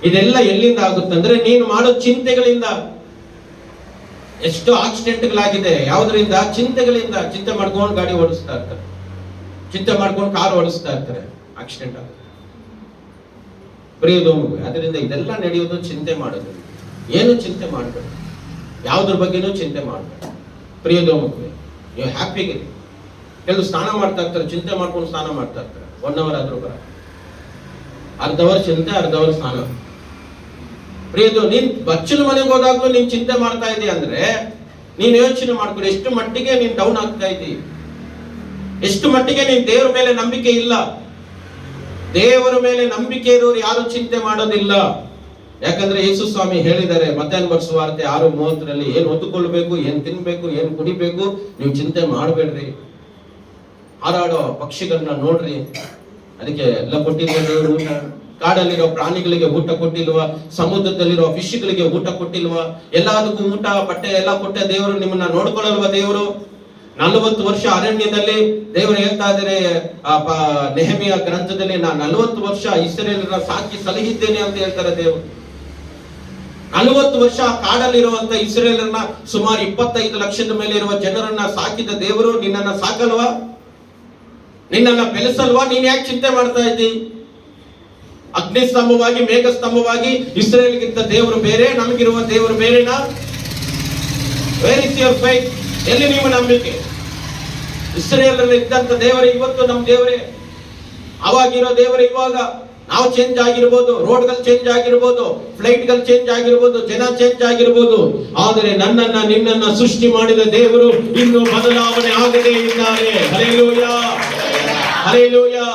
Speaker 1: ಇದೆಲ್ಲ ಎಲ್ಲಿಂದ ಆಗುತ್ತಂದ್ರೆ ನೀನು ಮಾಡೋ ಚಿಂತೆಗಳಿಂದ. ಎಷ್ಟು ಆಕ್ಸಿಡೆಂಟ್ಗಳಾಗಿದೆ ಯಾವುದರಿಂದ? ಚಿಂತೆಗಳಿಂದ. ಚಿಂತೆ ಮಾಡ್ಕೊಂಡು ಗಾಡಿ ಓಡಿಸ್ತಾ ಇರ್ತಾರೆ, ಚಿಂತೆ ಮಾಡ್ಕೊಂಡು ಕಾರ್ ಓಡಿಸ್ತಾ ಇರ್ತಾರೆ, ಆಕ್ಸಿಡೆಂಟ್ ಆಗುತ್ತೆ. ಪ್ರಿಯದೋಮುವೆ, ಅದರಿಂದ ಇದೆಲ್ಲ ನಡೆಯೋದು ಚಿಂತೆ ಮಾಡೋದು. ಏನು ಚಿಂತೆ ಮಾಡಬೇಡಿ, ಯಾವುದ್ರ ಬಗ್ಗೆನೂ ಚಿಂತೆ ಮಾಡಬೇಡಿ. ಪ್ರಿಯದೋಮುವೆ, ನೀವು ಹ್ಯಾಪಿಗಿರಿ. ಕೆಲವು ಸ್ನಾನ ಮಾಡ್ತಾ ಇರ್ತಾರೆ, ಚಿಂತೆ ಮಾಡ್ಕೊಂಡು ಸ್ನಾನ ಮಾಡ್ತಾ ಇರ್ತಾರೆ. 1 hour ಆದ್ರೂ ಬರ, ಅರ್ಧ ಅವರ್ ಚಿಂತೆ, ಅರ್ಧ ಅವರ್ ಸ್ನಾನ. ಪ್ರಿಯದು, ನೀನ್ ಬಚ್ಚಲ ಮನೆಗೆ ಹೋದಾಗ್ಲೂ ನೀನ್ ಚಿಂತೆ ಮಾಡ್ತಾ ಇದೀಯ ಅಂದ್ರೆ ನೀನ್ ಯೋಚನೆ ಮಾಡ್ಕೊಂಡು ಎಷ್ಟು ಮಟ್ಟಿಗೆ ನೀನ್ ಡೌನ್ ಆಗ್ತಾ ಇದ್ದೀ, ಎಷ್ಟು ಮಟ್ಟಿಗೆ ನೀನ್ ದೇವರ ಮೇಲೆ ನಂಬಿಕೆ ಇಲ್ಲ. ದೇವರ ಮೇಲೆ ನಂಬಿಕೆ ಇರೋರು ಯಾರು ಚಿಂತೆ ಮಾಡೋದಿಲ್ಲ. ಯಾಕಂದ್ರೆ ಯೇಸು ಸ್ವಾಮಿ ಹೇಳಿದ್ದಾರೆ ಮತ್ತಾಯನ ಸುವಾರ್ತೆ 6:30 ಏನ್ ಹೊತ್ತುಕೊಳ್ಬೇಕು, ಏನ್ ತಿನ್ಬೇಕು, ಏನ್ ಕುಡಿಬೇಕು, ನೀವು ಚಿಂತೆ ಮಾಡಬೇಡ್ರಿ. ಹಾರಾಡೋ ಪಕ್ಷಿಗಳನ್ನ ನೋಡ್ರಿ, ಅದಕ್ಕೆ ಎಲ್ಲ ಕೊಟ್ಟಿಲ್ವ ದೇವರು ಊಟ? ಕಾಡಲ್ಲಿರೋ ಪ್ರಾಣಿಗಳಿಗೆ ಊಟ ಕೊಟ್ಟಿಲ್ವಾ? ಸಮುದ್ರದಲ್ಲಿರೋ ಫಿಶ್ಗಳಿಗೆ ಊಟ ಕೊಟ್ಟಿಲ್ವಾ? ಎಲ್ಲದಕ್ಕೂ ಊಟ, ಬಟ್ಟೆ ಎಲ್ಲ ಕೊಟ್ಟ ದೇವರು ನಿಮ್ಮನ್ನ ನೋಡ್ಕೊಳ್ಳಲ್ವಾ? ದೇವರು 40 ವರ್ಷ ಅರಣ್ಯದಲ್ಲಿ ದೇವರು ಹೇಳ್ತಾ ಇದ್ದಾರೆ, ನೆಹೆಮಿಯ ಗ್ರಂಥದಲ್ಲಿ, ನಾನು 40 ವರ್ಷ ಇಸ್ರಾಯೇಲರನ್ನ ಸಾಕಿ ಸಲಹಿದ್ದೇನೆ ಅಂತ ಹೇಳ್ತಾರೆ ದೇವರು. 40 ವರ್ಷ ಕಾಡಲ್ಲಿರುವಂತ ಇಸ್ರಾಯೇಲರನ್ನ, ಸುಮಾರು 25 ಲಕ್ಷದ ಮೇಲೆ ಇರುವ ಜನರನ್ನ ಸಾಕಿದ ದೇವರು ನಿನ್ನನ್ನ ಸಾಕಲ್ವಾ? ನಿನ್ನನ್ನ ಬೆಳೆಸಲ್ವಾ? ನೀನ್ ಯಾಕೆ ಚಿಂತೆ ಮಾಡ್ತಾ ಇದ್ದಿ? ಅಗ್ನಿ ಸ್ತಂಭವಾಗಿ, ಮೇಘ ಸ್ತಂಭವಾಗಿ ಇಸ್ರೇಲ್ಗಿಂತ ದೇವರು ಬೇರೆ, ನಮಗಿರುವ ದೇವರು ಬೇರೆನಾ? Where is your faith? ಎಲ್ಲಿ ನಿಮ್ಮ ನಂಬಿಕೆ? ಇಸ್ರೇಲಲ್ಲಿ ಇದ್ದಂತ ದೇವರೇ ಇವತ್ತು ನಮ್ಮ ದೇವರೇ, ಅವಾಗಿರೋ ದೇವರೇ ಇವಾಗ. ನಾವು ಚೇಂಜ್ ಆಗಿರ್ಬೋದು, ರೋಡ್ಗಳು ಚೇಂಜ್ ಆಗಿರ್ಬೋದು, ಫ್ಲೈಟ್ಗಳು ಚೇಂಜ್ ಆಗಿರ್ಬೋದು, ಜನ ಚೇಂಜ್ ಆಗಿರ್ಬೋದು, ಆದರೆ ನನ್ನನ್ನ ನಿನ್ನನ್ನ ಸೃಷ್ಟಿ ಮಾಡಿದ ದೇವರು ಇನ್ನು ಬದಲಾವಣೆ ಆಗದೇ ಇದ್ದಾರೆ. Hallelujah, hallelujah.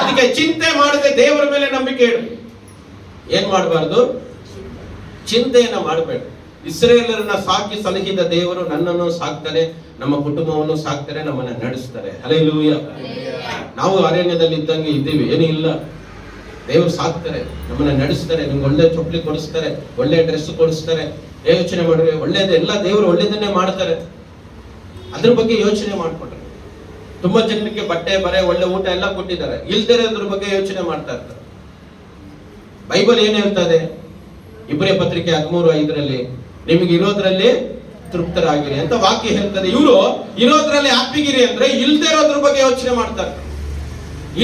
Speaker 1: ಅದಕ್ಕೆ ಚಿಂತೆ ಮಾಡದೆ ದೇವರ ಮೇಲೆ ನಂಬಿಕೆ ಇಡು. ಏನ್ ಮಾಡಬಾರ್ದು? ಚಿಂತೆಯನ್ನ ಮಾಡಬೇಡ. ಇಸ್ರೇಲರನ್ನ ಸಾಕಿ ಸಲಹಿದ ದೇವರು ನನ್ನನ್ನು ಸಾಕ್ತಾರೆ, ನಮ್ಮ ಕುಟುಂಬವನ್ನು ಸಾಕ್ತಾರೆ, ನಮ್ಮನ್ನ ನಡೆಸ್ತಾರೆ. ಹಲ್ಲೆಲೂಯಾ. ನಾವು ಅರಣ್ಯದಲ್ಲಿ ಇದ್ದಂಗೆ ಇದ್ದೀವಿ, ಏನೂ ಇಲ್ಲ. ದೇವರು ಸಾಕ್ತಾರೆ, ನಮ್ಮನ್ನ ನಡೆಸ್ತಾರೆ, ನಿಮ್ಗೆ ಒಳ್ಳೆ ಚೊಪ್ಲಿ ಕೊಡಿಸ್ತಾರೆ, ಒಳ್ಳೆ ಡ್ರೆಸ್ ಕೊಡಿಸ್ತಾರೆ. ಯೋಚನೆ ಮಾಡ್ರಿ, ಒಳ್ಳೇದು ಎಲ್ಲ ದೇವರು ಒಳ್ಳೇದನ್ನೇ ಮಾಡ್ತಾರೆ. ಅದ್ರ ಬಗ್ಗೆ ಯೋಚನೆ ಮಾಡ್ಕೊಟ್ರೆ ತುಂಬಾ ಜನರಿಗೆ ಬಟ್ಟೆ, ಬರೆ, ಒಳ್ಳೆ ಊಟ ಎಲ್ಲ ಕೊಟ್ಟಿದ್ದಾರೆ. ಇಲ್ದೇ ಅದ್ರ ಬಗ್ಗೆ ಯೋಚನೆ ಮಾಡ್ತಾ ಇರ್ತಾರೆ. ಬೈಬಲ್ ಏನ್ ಹೇಳ್ತದೆ? ಇಬ್ರಿಯ ಪತ್ರಿಕೆ 13:5 ನಿಮಗೆ ಇರೋದ್ರಲ್ಲಿ ತೃಪ್ತರಾಗಿರಿ ಅಂತ ವಾಕ್ಯ ಹೇಳ್ತದೆ. ಇವರು ಇರೋದ್ರಲ್ಲಿ ಹ್ಯಾಪಿಗಿರಿ ಅಂದ್ರೆ ಇಲ್ದೇ ಇರೋದ್ರ ಬಗ್ಗೆ ಯೋಚನೆ ಮಾಡ್ತಾ ಇರ್ತಾರೆ,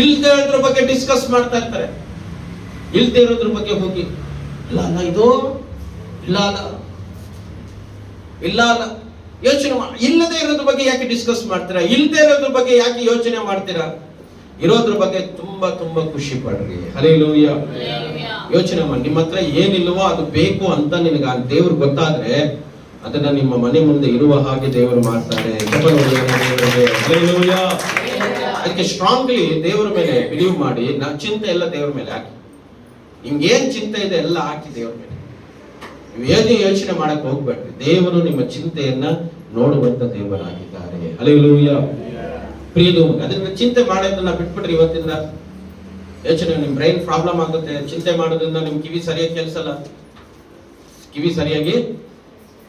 Speaker 1: ಇಲ್ದೇ ಇರೋದ್ರ ಬಗ್ಗೆ ಡಿಸ್ಕಸ್ ಮಾಡ್ತಾ ಇರ್ತಾರೆ. ಇಲ್ದೇ ಇರೋದ್ರ ಬಗ್ಗೆ ಹೋಗಿ ಇಲ್ಲ ಅಲ್ಲ, ಇದು ಇಲ್ಲ ಅಲ್ಲ, ಇಲ್ಲ ಅಲ್ಲ, ಯೋಚನೆ ಇಲ್ಲದೆ ಇರೋದ್ರ ಬಗ್ಗೆ ಯಾಕೆ ಡಿಸ್ಕಸ್ ಮಾಡ್ತೀರಾ? ಇಲ್ಲದೆ ಇರೋದ್ರ ಬಗ್ಗೆ ಯಾಕೆ ಯೋಚನೆ ಮಾಡ್ತೀರಾ? ಇರೋದ್ರ ಬಗ್ಗೆ ತುಂಬಾ ತುಂಬಾ ಖುಷಿ ಪಡ್ರಿ. ಹಲ್ಲೆಲೂಯ. ಯೋಚನೆ ಮಾಡಿ, ನಿಮ್ಮ ಹತ್ರ ಏನಿಲ್ವೋ ಅದು ಬೇಕು ಅಂತ ನಿನಗೆ ಆ ದೇವ್ರು ಗೊತ್ತಾದ್ರೆ ಅದನ್ನ ನಿಮ್ಮ ಮನೆ ಮುಂದೆ ಇರುವ ಹಾಗೆ ದೇವರು ಮಾಡ್ತಾರೆ. ಹಲ್ಲೆಲೂಯ. ಅದಕ್ಕೆ ಸ್ಟ್ರಾಂಗ್ಲಿ ದೇವರ ಮೇಲೆ ಬಿಲೀವ್ ಮಾಡಿ, ಚಿಂತೆ ಎಲ್ಲ ದೇವರ ಮೇಲೆ ಹಾಕಿ. ನಿಮ್ಗೆ ಏನ್ ಚಿಂತೆ ಇದೆ ಎಲ್ಲ ಹಾಕಿ ದೇವರ ಮೇಲೆ. ನೀವು ಏನು ಯೋಚನೆ ಮಾಡಕ್ ಹೋಗ್ಬೇಡ್ರಿ. ದೇವರು ನಿಮ್ಮ ಚಿಂತೆಯನ್ನ ನೋಡುವಂತ ದೇವರಾಗಿದ್ದಾರೆ. ಹಲ್ಲೆಲೂಯ. ಪ್ರಿಯದು, ಅದನ್ನ ಚಿಂತೆ ಮಾಡೋದನ್ನ ಬಿಟ್ಬಿಟ್ರಿ ಇವತ್ತಿಂದ. ಯೋಚನೆ, ನಿಮ್ ಬ್ರೈನ್ ಪ್ರಾಬ್ಲಮ್ ಆಗುತ್ತೆ. ಚಿಂತೆ ಮಾಡೋದ್ರಿಂದ ನಿಮ್ ಕಿವಿ ಸರಿಯಾಗಿ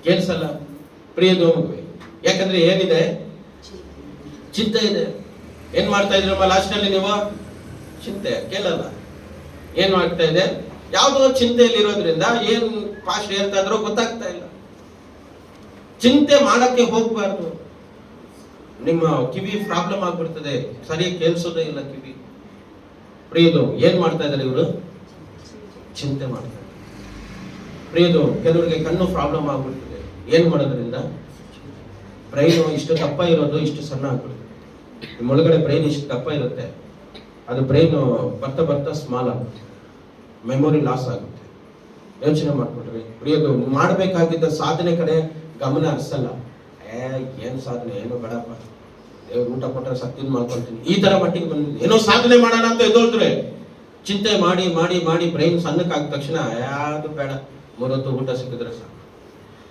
Speaker 1: ಕೇಳಿಸಲ್ಲ. ಪ್ರಿಯದು, ಯಾಕಂದ್ರೆ ಏನಿದೆ? ಚಿಂತೆ ಇದೆ. ಏನ್ ಮಾಡ್ತಾ ಇದ್ರಮ್ಮ ಲಾಸ್ಟ್ ನಲ್ಲಿ ನೀವು? ಚಿಂತೆ ಕೇಳಲ್ಲ. ಏನ್ ಮಾಡ್ತಾ ಇದೆ? ಯಾವ್ದೋ ಚಿಂತೆಯಲ್ಲಿ ಇರೋದ್ರಿಂದ ಏನ್ ಫಾಸ್ಟ್ ಹೇಳ್ತಾ ಇದ್ರೋ ಗೊತ್ತಾಗ್ತಾ ಇಲ್ಲ. ಚಿಂತೆ ಮಾಡಕ್ಕೆ ಹೋಗ್ಬಾರ್ದು. ನಿಮ್ಮ ಕಿವಿ ಪ್ರಾಬ್ಲಮ್ ಆಗ್ಬಿಡ್ತದೆ, ಸರಿಯಾಗಿ ಕೇಳಿಸೋದೇ ಇಲ್ಲ ಕಿವಿ. ಪ್ರಿಯದು, ಏನ್ ಮಾಡ್ತಾ ಇದ್ದಾರೆ ಇವರು? ಚಿಂತೆ ಮಾಡ್ತಾರೆ. ಪ್ರಿಯದು, ಕೆಲವರಿಗೆ ಕಣ್ಣು ಪ್ರಾಬ್ಲಮ್ ಆಗ್ಬಿಡ್ತದೆ. ಏನ್ ಮಾಡೋದ್ರಿಂದ? ಬ್ರೈನು ಇಷ್ಟು ದಪ್ಪ ಇರೋದು ಇಷ್ಟು ಸಣ್ಣ ಆಗ್ಬಿಡ್ತದೆ. ನಿಮ್ಮೊಳಗಡೆ ಬ್ರೈನ್ ಇಷ್ಟು ದಪ್ಪ ಇರುತ್ತೆ, ಅದು ಬ್ರೈನ್ ಬರ್ತಾ ಬರ್ತಾ ಸ್ಮಾಲ್ ಆಗುತ್ತೆ, ಮೆಮೊರಿ ಲಾಸ್ ಆಗುತ್ತೆ. ಯೋಚನೆ ಮಾಡ್ಬಿಟ್ರಿ. ಪ್ರಿಯದು, ಮಾಡಬೇಕಾಗಿದ್ದ ಸಾಧನೆ ಕಡೆ ಗಮನ ಹರಿಸಲ್ಲ. ಏನ್ ಸಾಧನೆ, ಏನೋ ಬೇಡಪ್ಪ, ದೇವ್ರು ಊಟ ಕೊಟ್ಟರೆ ಸತ್ತಿದ್ ಮಾಡ್ಕೊಳ್ತೀನಿ, ಈ ತರ ಮಟ್ಟಿಗೆ ಬಂದಿದೆ. ಏನೋ ಸಾಧನೆ ಮಾಡೋಣ ಅಂತ ಎದ್ದೋಳ್ತಾರೆ. ಚಿಂತೆ ಮಾಡಿ ಮಾಡಿ ಮಾಡಿ ಬ್ರೈನ್ ಸಣ್ಣಕ್ಕಾದ ತಕ್ಷಣ ಯಾವುದು ಬೇಡ, 3 ಹೊತ್ತು ಊಟ ಸಿಕ್ಕಿದ್ರೆ ಸಾಕು.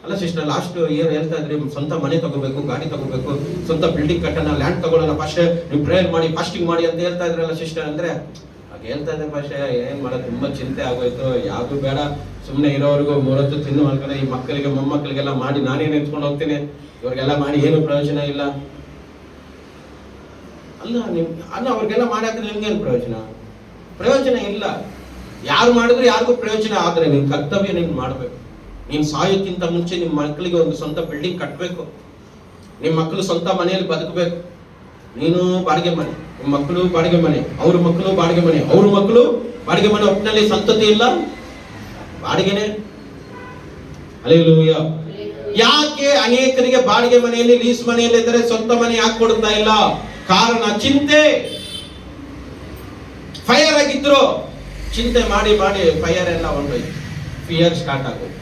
Speaker 1: ಅಲ್ಲ ಸಿಸ್ಟರ್, ಲಾಸ್ಟ್ ಇಯರ್ ಹೇಳ್ತಾ ಇದ್ರಿ ಸ್ವಂತ ಮನೆ ತಗೋಬೇಕು, ಗಾಡಿ ತಗೋಬೇಕು, ಸ್ವಂತ ಬಿಲ್ಡಿಂಗ್ ಕಟ್ಟೋಣ, ಲ್ಯಾಂಡ್ ತಗೊಳ್ಳೋಣ, ಫಸ್ಟ್ ನೀವು ಪ್ರೇಯರ್ ಮಾಡಿ, ಫಾಸ್ಟಿಂಗ್ ಮಾಡಿ ಅಂತ ಹೇಳ್ತಾ ಇದ್ರಲ್ಲ ಸಿಸ್ಟರ್. ಅಂದ್ರೆ ಹಾಗೆ ಹೇಳ್ತಾ ಇದ್ದೆ ಭಾಷೆ. ಏನ್ ಮಾಡೋದು, ತುಂಬಾ ಚಿಂತೆ ಆಗೋಯ್ತು. ಯಾವುದು ಬೇಡ, ಸುಮ್ಮನೆ ಇರೋವರೆಗೂ 3 ಹೊತ್ತು ತಿನ್ನು ಮಾಡ್ಕೊಂಡು ಈ ಮಕ್ಕಳಿಗೆ ಮೊಮ್ಮಕ್ಕಳಿಗೆಲ್ಲ ಮಾಡಿ ನಾನೇನು ಎತ್ಕೊಂಡು ಹೋಗ್ತೀನಿ, ಇವ್ರಿಗೆಲ್ಲ ಮಾಡಿ ಏನು ಪ್ರಯೋಜನ ಇಲ್ಲ. ಅಲ್ಲ ಅವ್ರಿಗೆಲ್ಲ ಮಾಡಾಕಿದ್ರೆ ನಿಮ್ಗೇನು ಪ್ರಯೋಜನ ಇಲ್ಲ. ಯಾರು ಮಾಡಿದ್ರು ಯಾರಿಗೂ ಪ್ರಯೋಜನ. ಆದ್ರೆ ನಿನ್ ಕರ್ತವ್ಯ ನೀನ್ ಮಾಡ್ಬೇಕು. ನೀನ್ ಸಾಯೋಕ್ಕಿಂತ ಮುಂಚೆ ನಿಮ್ಮ ಮಕ್ಕಳಿಗೆ ಒಂದು ಸ್ವಂತ ಬಿಲ್ಡಿಂಗ್ ಕಟ್ಟಬೇಕು. ನಿಮ್ಮ ಮಕ್ಕಳು ಸ್ವಂತ ಮನೆಯಲ್ಲಿ ಬದುಕಬೇಕು. ನೀನು ಬಾಡಿಗೆ ಮನೆ, ನಿಮ್ಮ ಮಕ್ಕಳು ಬಾಡಿಗೆ ಮನೆ, ಅವ್ರ ಮಕ್ಕಳು ಬಾಡಿಗೆ ಮನೆ, ಅವ್ರ ಮಕ್ಕಳು ಬಾಡಿಗೆ ಮನೆ. ಒಟ್ಟಿನಲ್ಲಿ ಸಂತತಿ ಇಲ್ಲ, ಬಾಡಿಗೆನೆ. ಹಲ್ಲೆಲೂಯಾ. ಯಾಕೆ ಅನೇಕರಿಗೆ ಬಾಡಿಗೆ ಮನೆಯಲ್ಲಿ, ಲೀಸ್ ಮನೆಯಲ್ಲಿ ಇದ್ದರೆ ಸ್ವಂತ ಮನೆ ಯಾಕೆ ಕೊಡ್ತಾ ಇಲ್ಲ? ಕಾರಣ ಚಿಂತೆ. ಫೈರ್ ಆಗಿದ್ರು, ಚಿಂತೆ ಮಾಡಿ ಮಾಡಿ ಫೈರ್ ಎಲ್ಲ ಹೊಂಟೋಯ್ತು. ಫಿಯರ್ ಸ್ಟಾರ್ಟ್ ಆಗೋಯ್ತು.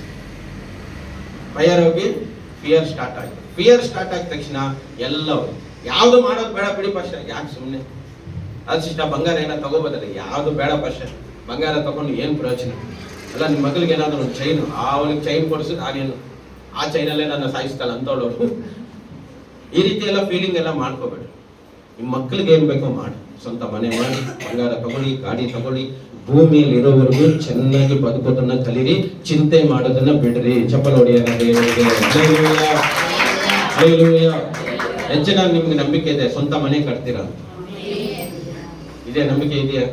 Speaker 1: ಫೈರ್ ಹೋಗಿ ಫಿಯರ್ ಸ್ಟಾರ್ಟ್ ಆಯ್ತು. ಫಿಯರ್ ಸ್ಟಾರ್ಟ್ ಆದ ತಕ್ಷಣ ಎಲ್ಲ ಯಾವ್ದು ಮಾಡೋದು ಬೇಡ ಬಿಡಿ ಪಾಶ, ಯಾಕೆ ಸುಮ್ಮನೆ ಅದು ಇಷ್ಟ. ಬಂಗಾರ ಏನೋ ತಗೋಬೋದಲ್ಲ, ಯಾವ್ದು ಬೇಡ ಪಾಶ. ಬಂಗಾರ ತಗೊಂಡು ಏನ್ ಪ್ರಯೋಜನ? ಅಲ್ಲ, ನಿಮ್ಮ ಮಗಳಿಗೆ ಏನಾದ್ರು ಒಂದು ಚೈನ್, ಅವಳಿಗೆ ಚೈನ್ ಕೊಡಿಸಿದ್ ನಾನೇನು ಆ ಚೈನಲ್ಲೇ ನನ್ನ ಸಾಯಿಸ್ತಾಳೆ ಅಂತವಳು. ಈ ರೀತಿ ಎಲ್ಲ ಫೀಲಿಂಗ್ ಎಲ್ಲ ಮಾಡ್ಕೋಬೇಡಿ. ನಿಮ್ಮ ಮಕ್ಕಳಿಗೆ ಏನ್ ಬೇಕೋ ಮಾಡಿ, ಸ್ವಂತ ಮನೆ ಮಾಡಿ, ಬಂಗಾರ ತಗೊಳ್ಳಿ, ಗಾಡಿ ತಗೊಳ್ಳಿ, ಭೂಮಿಯಲ್ಲಿ ಇರೋವರೆಗೂ ಚೆನ್ನಾಗಿ ಬದುಕೋದನ್ನ ಕಲೀರಿ. ಚಿಂತೆ ಮಾಡೋದನ್ನ ಬಿಡ್ರಿ. ಚಪ್ಪಲ್ ಹೊಡೆಯೋಣ ದೇವರಿಗೆ. ಹೆಚ್ಚಿನ ನಿಮ್ಗೆ ನಂಬಿಕೆ ಇದೆ ಸ್ವಂತ ಮನೆ ಕಟ್ತೀರಾ? ಇದೇ ನಂಬಿಕೆ ಇದೆಯಾ?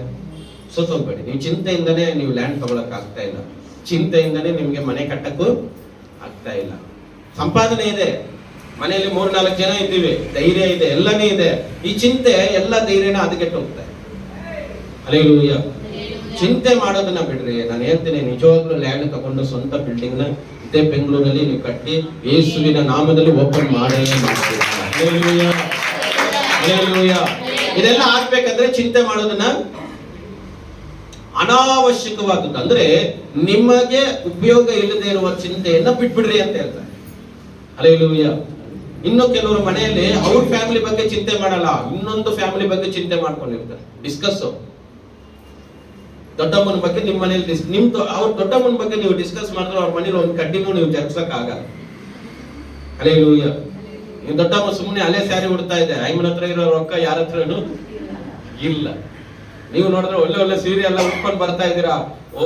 Speaker 1: ಸೋತೋಗ್ಬೇಡಿ. ನೀವು ಚಿಂತೆಯಿಂದನೇ ನೀವು ಲ್ಯಾಂಡ್ ತಗೊಳಕ್ ಆಗ್ತಾ ಇಲ್ಲ, ಚಿಂತೆಯಿಂದನೇ ನಿಮ್ಗೆ ಮನೆ ಕಟ್ಟಕ್ಕೂ ಆಗ್ತಾ ಇಲ್ಲ. ಸಂಪಾದನೆ ಇದೆ, ಮನೆಯಲ್ಲಿ 3-4 ಜನ ಇದ್ದೀವಿ, ಧೈರ್ಯ ಇದೆ, ಎಲ್ಲನೇ ಇದೆ. ಈ ಚಿಂತೆ ಎಲ್ಲ ಧೈರ್ಯನ ಅದಕ್ಕೆಟ್ಟು ಹೋಗ್ತಾರೆ. ಹಲ್ಲೆಲೂಯ. ಚಿಂತೆ ಮಾಡೋದನ್ನ ಬಿಡ್ರಿ. ನಾನು ಹೇಳ್ತೀನಿ, ನಿಜವಾಗ್ಲೂ ಲ್ಯಾಂಡ್ ತಗೊಂಡು ಸ್ವಂತ ಬಿಲ್ಡಿಂಗ್ ನ ಇದೇ ಬೆಂಗಳೂರಲ್ಲಿ ನೀವು ಕಟ್ಟಿ ಯೇಸುವಿನ ನಾಮದಲ್ಲಿ ಓಪನ್ ಮಾಡೇ ಮಾಡ್ತೀವಿ. ಹಲ್ಲೆಲೂಯ. ಹಲ್ಲೆಲೂಯ. ಇದೆಲ್ಲ ಆಗ್ಬೇಕಂದ್ರೆ ಚಿಂತೆ ಮಾಡೋದನ್ನ ಅನಾವಶ್ಯಕವಾದದ್ದು, ಅಂದ್ರೆ ನಿಮಗೆ ಉಪಯೋಗ ಇಲ್ಲದೆ ಇರುವ ಚಿಂತೆಯನ್ನ ಬಿಟ್ಬಿಡ್ರಿ ಅಂತ ಹೇಳ್ತಾರೆ. ಹಲ್ಲೆಲೂಯ. ಇನ್ನು ಕೆಲವರು ಮನೆಯಲ್ಲಿ ಅವ್ರ ಫ್ಯಾಮಿಲಿ ಬಗ್ಗೆ ಚಿಂತೆ ಮಾಡಲ್ಲ, ಇನ್ನೊಂದು ಫ್ಯಾಮಿಲಿ ಬಗ್ಗೆ ಚಿಂತೆ ಮಾಡ್ಕೊಂಡಿರ್ತಾರೆ. ಡಿಸ್ಕಸ್. ದೊಡ್ಡಮ್ಮನ ಬಗ್ಗೆ ನಿಮ್ಮ ಮನೇಲಿ ಅವ್ರ ದೊಡ್ಡಮ್ಮನ ಬಗ್ಗೆ ನೀವು ಡಿಸ್ಕಸ್ ಮಾಡಿದ್ರೆ ಅವ್ರ ಮನೇಲಿ ಒಂದು ಕಡ್ಡಿನೂ ನೀವು ಜರ್ಗ್ಸಕ್ ಆಗಲ್ಲ. ಹಲ್ಲೆಲೂಯ. ನೀವು ದೊಡ್ಡಮ್ಮ ಸುಮ್ಮನೆ ಅಲೆ ಸ್ಯಾರಿ ಉಡ್ತಾ ಇದೆ, ಐಮನ ಹತ್ರ ಇರೋ ರೊಕ್ಕ ಯಾರ ಹತ್ರನು ಇಲ್ಲ. ನೀವು ನೋಡಿದ್ರೆ ಒಳ್ಳೆ ಒಳ್ಳೆ ಸೀರೆ ಎಲ್ಲ ಉಟ್ಕೊಂಡು ಬರ್ತಾ ಇದ್ದೀರಾ. ಓ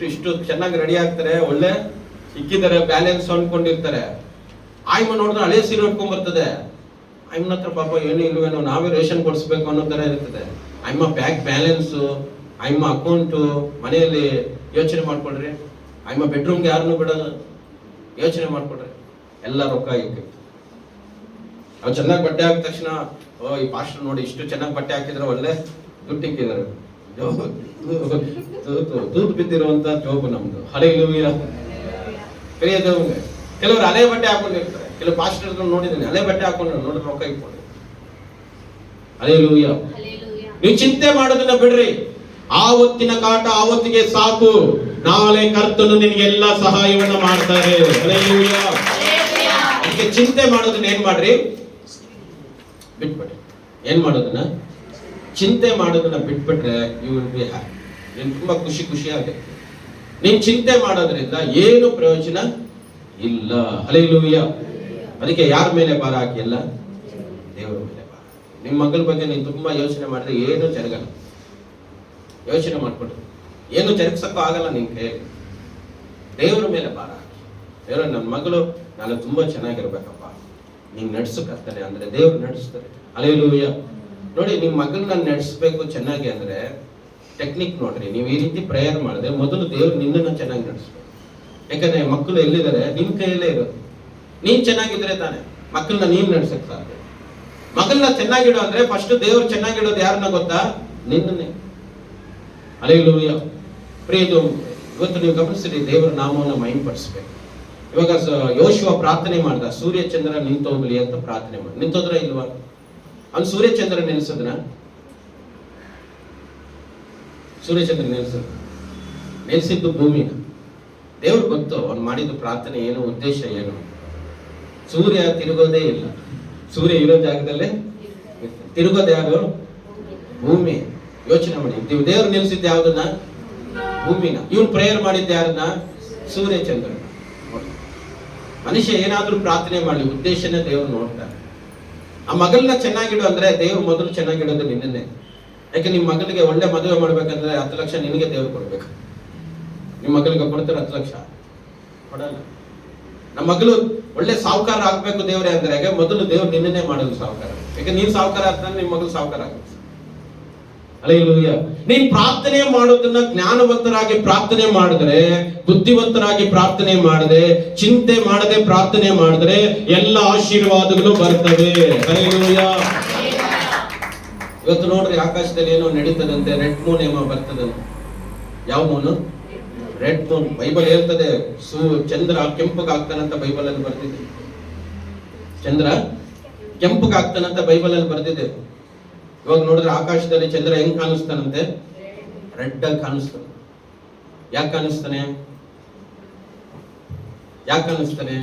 Speaker 1: ಇಷ್ಟು ಚೆನ್ನಾಗಿ ರೆಡಿ ಆಗ್ತಾರೆ, ಒಳ್ಳೆ ಇಕ್ಕಿದ್ದಾರೆ, ಬ್ಯಾಲೆನ್ಸ್ ಅನ್ಕೊಂಡಿರ್ತಾರೆ. ಆಯ್ಮ ನೋಡಿದ್ರೆ ಹಳೆ ಸೀರೆ ಉಟ್ಕೊಂಡ್ ಬರ್ತದೆ. ಆಯ್ಮನ ಹತ್ರ ಪಾಪ ಏನು ಇಲ್ವೇನೋ, ನಾವೇ ರೇಷನ್ ಕೊಡಿಸ್ಬೇಕು ಅನ್ನೋ ತರ ಇರ್ತದೆ. ಆಯ್ಮ ಬ್ಯಾಂಕ್ ಬ್ಯಾಲೆನ್ಸು, ಆಯ್ಮ ಅಕೌಂಟು, ಮನೆಯಲ್ಲಿ ಯೋಚನೆ ಮಾಡ್ಕೊಳ್ರಿ. ಆಯ್ಮ ಬೆಡ್ರೂಮ್ಗೆ ಯಾರನ್ನು ಬಿಡೋದು, ಯೋಚನೆ ಮಾಡ್ಕೊಳ್ರಿ. ಎಲ್ಲ ರೊಕ್ಕ ಇಕ್ಕೆ ಅವ್ರು ಚೆನ್ನಾಗಿ ಬಟ್ಟೆ ಹಾಕಿದ ತಕ್ಷಣ, ಓ ಈ ಪಾಸ್ಟರ್ ನೋಡಿ ಇಷ್ಟು ಚೆನ್ನಾಗಿ ಬಟ್ಟೆ ಹಾಕಿದ್ರೆ ಒಳ್ಳೆ ದುಡ್ಡು ಇಕ್ಕಿದ್ದಾರೆ. ತೂತು ಬಿದ್ದಿರುವಂತ ಜೋಬು ನಮ್ದು. ಹಲ್ಲೆಲೂಯ. ಕೆಲವರು ಹಳೆ ಬಟ್ಟೆ ಹಾಕೊಂಡಿರ್ತಾರೆ. ಕೆಲವು ಪಾಸ್ಟರ್ ನೋಡಿದ್ದೇನೆ, ಹಳೆ ಬಟ್ಟೆ ಹಾಕೊಂಡು ನೋಡಿದ್ರೆ ರೊಕ್ಕ ಇಟ್ಕೊಂಡು. ಹಲ್ಲೆಲೂಯಾ.
Speaker 2: ಹಲ್ಲೆಲೂಯಾ.
Speaker 1: ನೀವು ಚಿಂತೆ ಮಾಡೋದನ್ನ ಬಿಡ್ರಿ. ಆವತ್ತಿನ ಕಾಟ ಆವತ್ತಿಗೆ ಸಾಕು. ನಾಳೆ ಕರ್ತನು ನಿನಗೆಲ್ಲ ಸಹಾಯವನ್ನ ಮಾಡ್ತಾರೆ. ಹಲ್ಲೆಲೂಯಾ. ಅದಕ್ಕೆ ಚಿಂತೆ ಮಾಡೋದನ್ನ ಏನ್ ಮಾಡ್ರಿ? ಬಿಟ್ಬಿಡ್ರಿ. ಏನ್ ಮಾಡೋದನ್ನ? ಚಿಂತೆ ಮಾಡೋದನ್ನ ಬಿಟ್ಬಿಟ್ರೆ ಯು ವಿಲ್ ಬಿ ಹ್ಯಾಪಿ. ನೀನು ತುಂಬಾ ಖುಷಿ ಆಗುತ್ತೆ. ನೀನ್ ಚಿಂತೆ ಮಾಡೋದ್ರಿಂದ ಏನು ಪ್ರಯೋಜನ ಇಲ್ಲ. ಹಲ್ಲೆಲೂಯಾ. ಅದಕ್ಕೆ ಯಾರ ಮೇಲೆ ಭಾರ ಹಾಕಿಲ್ಲ? ದೇವರ ಮೇಲೆ ಭಾರ. ನಿಮ್ಮ ಮಗಳ ಬಗ್ಗೆ ನೀನು ತುಂಬಾ ಯೋಚನೆ ಮಾಡಿದ್ರೆ ಏನು ಜರಗಲ್ಲ. ಯೋಚನೆ ಮಾಡ್ಕೊಡ್ರಿ, ಏನು ಜರುಗಿಸಕ್ಕೂ ಆಗಲ್ಲ ನಿನ್ ಕೈಯಲ್ಲಿ. ದೇವರ ಮೇಲೆ ಭಾರ ಹಾಕಿ, ದೇವ್ರ ನನ್ನ ಮಗಳು ನಾನು ತುಂಬಾ ಚೆನ್ನಾಗಿರ್ಬೇಕಪ್ಪ, ನೀನ್ ನಡೆಸಕ್ಕಾಗ್ತಾನೆ ಅಂದ್ರೆ ದೇವ್ರು ನಡೆಸ್ತಾರೆ. ಹಲ್ಲೆಲೂಯಾ. ನೋಡಿ, ನಿಮ್ ಮಗಳನ್ನ ನಡೆಸ್ಬೇಕು ಚೆನ್ನಾಗಿ ಅಂದ್ರೆ ಟೆಕ್ನಿಕ್ ನೋಡ್ರಿ. ನೀವು ಈ ರೀತಿ ಪ್ರೇಯರ್ ಮಾಡಿದ್ರೆ ಮೊದಲು ದೇವ್ರು ನಿನ್ನನ್ನ ಚೆನ್ನಾಗಿ ನಡೆಸ್ಬೇಕು. ಯಾಕಂದ್ರೆ ಮಕ್ಕಳು ಎಲ್ಲಿದ್ದಾರೆ? ನಿಮ್ ಕೈಯಲ್ಲೇ ಇರೋದು. ನೀನ್ ಚೆನ್ನಾಗಿದ್ರೆ ತಾನೆ ಮಕ್ಕಳನ್ನ ನೀನ್ ನಡ್ಸಕ್ ಸಾಧ್ಯ. ಮಗಳನ್ನ ಚೆನ್ನಾಗಿಡೋ ಅಂದ್ರೆ ಫಸ್ಟ್ ದೇವ್ರು ಚೆನ್ನಾಗಿಡೋದು ಯಾರನ್ನ ಗೊತ್ತಾ? ನಿನ್ನನ್ನೇ. ಹಲ್ಲೆಲೂಯಾ. ಪ್ರಿಯದು, ಇವತ್ತು ನೀವು ಗಮನಿಸಿರಿ, ದೇವರ ನಾಮವನ್ನು ಮಹಿಮೆಪಡಿಸ್ಬೇಕು. ಇವಾಗ ಯೋಶುವ ಪ್ರಾರ್ಥನೆ ಮಾಡ್ದ, ಸೂರ್ಯ ಚಂದ್ರ ನಿಂತೋಗ್ಲಿ ಅಂತ ಪ್ರಾರ್ಥನೆ ಮಾಡಿ. ನಿಂತೋದ್ರ ಇಲ್ವಾ? ಅವ್ನು ಸೂರ್ಯ ಚಂದ್ರ ನಿಲ್ಸದ್ನ? ಸೂರ್ಯ ಚಂದ್ರ ನಿಲ್ಸಿದ್ದು ಭೂಮಿನ. ದೇವ್ರು ಗೊತ್ತು ಅವ್ನು ಮಾಡಿದ ಪ್ರಾರ್ಥನೆ ಏನು, ಉದ್ದೇಶ ಏನು. ಸೂರ್ಯ ತಿರುಗೋದೇ ಇಲ್ಲ. ಸೂರ್ಯ ಇರೋ ಜಾಗದಲ್ಲೇ ತಿರುಗೋದು ಯಾರು? ಭೂಮಿ. ಯೋಚನೆ ಮಾಡಿ, ದೇವ್ರು ನಿಲ್ಸಿದ್ದು ಯಾವ್ದನ್ನ? ಭೂಮಿನ. ಇವನು ಪ್ರೇಯರ್ ಮಾಡಿದ್ದ ಯಾರನ್ನ? ಸೂರ್ಯ ಚಂದ್ರ. ಮನುಷ್ಯ ಏನಾದ್ರೂ ಪ್ರಾರ್ಥನೆ ಮಾಡಲಿ, ಉದ್ದೇಶನೇ ದೇವ್ರು ನೋಡ್ತಾರೆ. ಆ ಮಗಳನ್ನ ಚೆನ್ನಾಗಿಡು ಅಂದ್ರೆ ದೇವ್ರು ಮೊದಲು ಚೆನ್ನಾಗಿಡೋದು ನಿನ್ನೇ. ಯಾಕೆ ನಿಮ್ಮ ಮಗಳಿಗೆ ಒಳ್ಳೆ ಮದುವೆ ಮಾಡ್ಬೇಕಂದ್ರೆ 10 ಲಕ್ಷ ನಿನಗೆ ದೇವ್ರು ಕೊಡ್ಬೇಕು. ನಿಮ್ಮ ಮಗಳಿಗೆ ಕೊಡ್ತಾರೆ 10 ಲಕ್ಷ? ಕೊಡಲ್ಲ. ನಮ್ಮ ಮಗಳು ಒಳ್ಳೆ ಸಾಹುಕಾರ ಆಗ್ಬೇಕು ದೇವ್ರೆ ಅಂದ್ರೆ ಹಾಗೆ ಮೊದಲು ದೇವ್ರು ನಿನ್ನೇ ಮಾಡೋದು ಸಾಹುಕಾರ. ಯಾಕೆ ನೀನ್ ಸಾಹುಕಾರ ಆಗ್ತಾನೆ, ನಿಮ್ಮ ಮಗಳು ಸಾಹುಕಾರ ಆಗುತ್ತೆ. ಹಲ್ಲೆಲೂಯಾ. ನೀನ್ ಪ್ರಾರ್ಥನೆ ಮಾಡೋದನ್ನ ಜ್ಞಾನವಂತರಾಗಿ ಪ್ರಾರ್ಥನೆ ಮಾಡಿದ್ರೆ, ಬುದ್ಧಿವಂತರಾಗಿ ಪ್ರಾರ್ಥನೆ ಮಾಡದೆ, ಚಿಂತೆ ಮಾಡದೆ ಪ್ರಾರ್ಥನೆ ಮಾಡಿದ್ರೆ ಎಲ್ಲ ಆಶೀರ್ವಾದಗಳು ಬರ್ತವೆ. ಹಲ್ಲೆಲೂಯಾ. ಇವತ್ತು ನೋಡ್ರಿ, ಆಕಾಶದಲ್ಲಿ ಏನೋ ನಡೀತದಂತೆ, ರೆಡ್ ಮೂನ್ ಏನೋ ಬರ್ತದಂತೆ. ಯಾವ ಮೂನು? Red Moon. ಬೈಬಲ್ ಹೇಳ್ತದೆ ಚಂದ್ರ ಕೆಂಪಗಾಗ್ತಾನಂತ ಬೈಬಲ್ ಅಲ್ಲಿ ಬರ್ತಿದೆ. ಚಂದ್ರ ಕೆಂಪಗಾಗ್ತಾನಂತ ಬೈಬಲ್ ಅಲ್ಲಿ ಬರ್ತಿದೆ. ಇವಾಗ ನೋಡಿದ್ರೆ ಆಕಾಶದಲ್ಲಿ ಚಂದ್ರ ಹೆಂಗ್ ಕಾಣಿಸ್ತಾನಂತೆ? ರೆಡ್ ಆಗಿ ಕಾಣಿಸ್ತಾನೆ. ಯಾಕೆ ಕಾಣಿಸ್ತಾನೆ?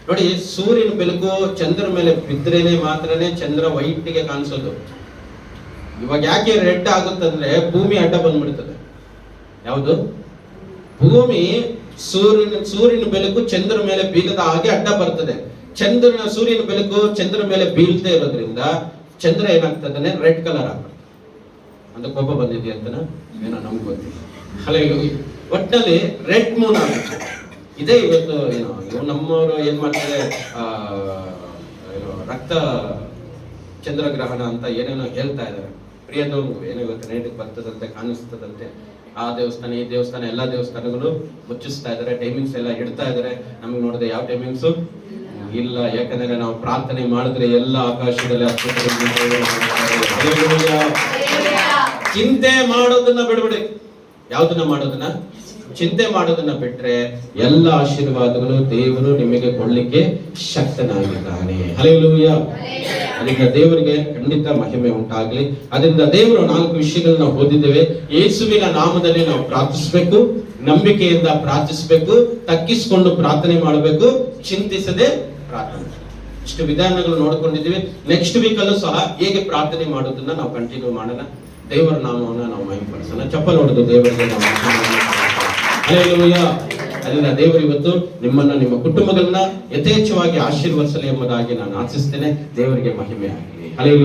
Speaker 1: ನೋಡಿ, ಸೂರ್ಯನ ಬೆಳಕು ಚಂದ್ರ ಮೇಲೆ ಬಿದ್ರೇನೆ ಮಾತ್ರನೇ ಚಂದ್ರ ವೈಟ್ ಗೆ ಕಾಣಿಸೋದು. ಇವಾಗ ಯಾಕೆ ರೆಡ್ ಆಗುತ್ತಂದ್ರೆ ಭೂಮಿ ಅಡ್ಡ ಬಂದ್ಬಿಡ್ತದೆ. ಯಾವುದು? ಭೂಮಿ ಸೂರ್ಯನ ಬೆಳಕು ಚಂದ್ರ ಮೇಲೆ ಬೀಳದ ಹಾಗೆ ಅಡ್ಡ ಬರ್ತದೆ. ಸೂರ್ಯನ ಬೆಳಕು ಚಂದ್ರ ಮೇಲೆ ಬೀಳ್ತಾ ಇರೋದ್ರಿಂದ ಚಂದ್ರ ಏನಾಗ್ತದೆ? ರೆಡ್ ಕಲರ್ ಆಗ್ತದೆ. ಅಂತ ಕೋಪ ಬಂದಿದೆ ಅಂತನಾ ಏನೋ ನಮ್ಗೆ ಗೊತ್ತಿಲ್ಲ. ಹಲ್ಲೆಲೂಯಾ. ಒಟ್ಟಿನಲ್ಲಿ ರೆಡ್ ಮೂನ್ ಆಗುತ್ತೆ. ಇದೇ ಇವತ್ತು ಏನೋ ನಮ್ಮವರು ಏನ್ ಮಾಡ್ತಾರೆ, ರಕ್ತ ಚಂದ್ರಗ್ರಹಣ ಅಂತ ಏನೇನೋ ಹೇಳ್ತಾ ಇದ್ದಾರೆ. ಪ್ರಿಯದು, ಏನೋ ಇವತ್ತು ನೇಟಿಗೆ ಬರ್ತದಂತೆ, ಕಾಣಿಸ್ತದಂತೆ. ಆ ದೇವಸ್ಥಾನ ಈ ದೇವಸ್ಥಾನ ಎಲ್ಲಾ ದೇವಸ್ಥಾನಗಳು ಮುಚ್ಚಿಸ್ತಾ ಇದಾರೆ, ಟೈಮಿಂಗ್ಸ್ ಎಲ್ಲ ಇಡ್ತಾ ಇದಾರೆ. ನಮ್ಗೆ ನೋಡಿದ್ರೆ ಯಾವ ಟೈಮಿಂಗ್ಸು ಇಲ್ಲ. ಯಾಕಂದ್ರೆ ನಾವು ಪ್ರಾರ್ಥನೆ ಮಾಡಿದ್ರೆ ಎಲ್ಲ ಆಕಾಶದಲ್ಲಿ ಚಿಂತೆ ಮಾಡೋದನ್ನ ಬಿಡ್ಬಿಡಿ. ಯಾವ್ದನ್ನ ಮಾಡೋದನ್ನ? ಚಿಂತೆ ಮಾಡೋದನ್ನ ಬಿಟ್ರೆ ಎಲ್ಲ ಆಶೀರ್ವಾದಗಳು ದೇವರು ನಿಮಗೆ ಕೊಡ್ಲಿಕ್ಕೆ ಶಕ್ತನಾಗಿದ್ದಾನೆ. ಹಲ್ಲೆಲೂಯಾ. ಅದರಿಂದ ದೇವರಿಗೆ ಖಂಡಿತ ಮಹಿಮೆ ಉಂಟಾಗ್ಲಿ. ಅದರಿಂದ ದೇವರು 4 ವಿಷಯಗಳನ್ನ ಓದಿದ್ದೇವೆ. ಯೇಸುವಿನ ನಾಮದಲ್ಲಿ ನಾವು ಪ್ರಾರ್ಥಿಸಬೇಕು, ನಂಬಿಕೆಯಿಂದ ಪ್ರಾರ್ಥಿಸಬೇಕು, ತಗ್ಗಿಸಿಕೊಂಡು ಪ್ರಾರ್ಥನೆ ಮಾಡಬೇಕು, ಚಿಂತಿಸದೆ ಪ್ರಾರ್ಥನೆ. ಇಷ್ಟು ವಿಧಾನಗಳು ನೋಡ್ಕೊಂಡಿದ್ದೀವಿ. ನೆಕ್ಸ್ಟ್ ವೀಕ್ ಅಲ್ಲೂ ಸಹ ಹೇಗೆ ಪ್ರಾರ್ಥನೆ ಮಾಡೋದನ್ನ ನಾವು ಕಂಟಿನ್ಯೂ ಮಾಡೋಣ. ದೇವರ ನಾಮವನ್ನ ನಾವು ಮಹಿಮೆಪಡಿಸೋಣ. ಚಪ್ಪಲ್ ಹೊಡೆದು ದೇವರಿಗೆ ನಾವು ಹಲ್ಲೆಲೂಯಾ. ಅದರಿಂದ ದೇವರು ಇವತ್ತು ನಿಮ್ಮನ್ನ, ನಿಮ್ಮ ಕುಟುಂಬಗಳನ್ನ ಯಥೇಚ್ಛವಾಗಿ ಆಶೀರ್ವದಿಸಲಿ ಎಂಬುದಾಗಿ ನಾನು ಆಶಿಸ್ತೇನೆ. ದೇವರಿಗೆ ಮಹಿಮೆ ಆಗಲಿ. ಹಲ್ಲೆಲೂಯಾ.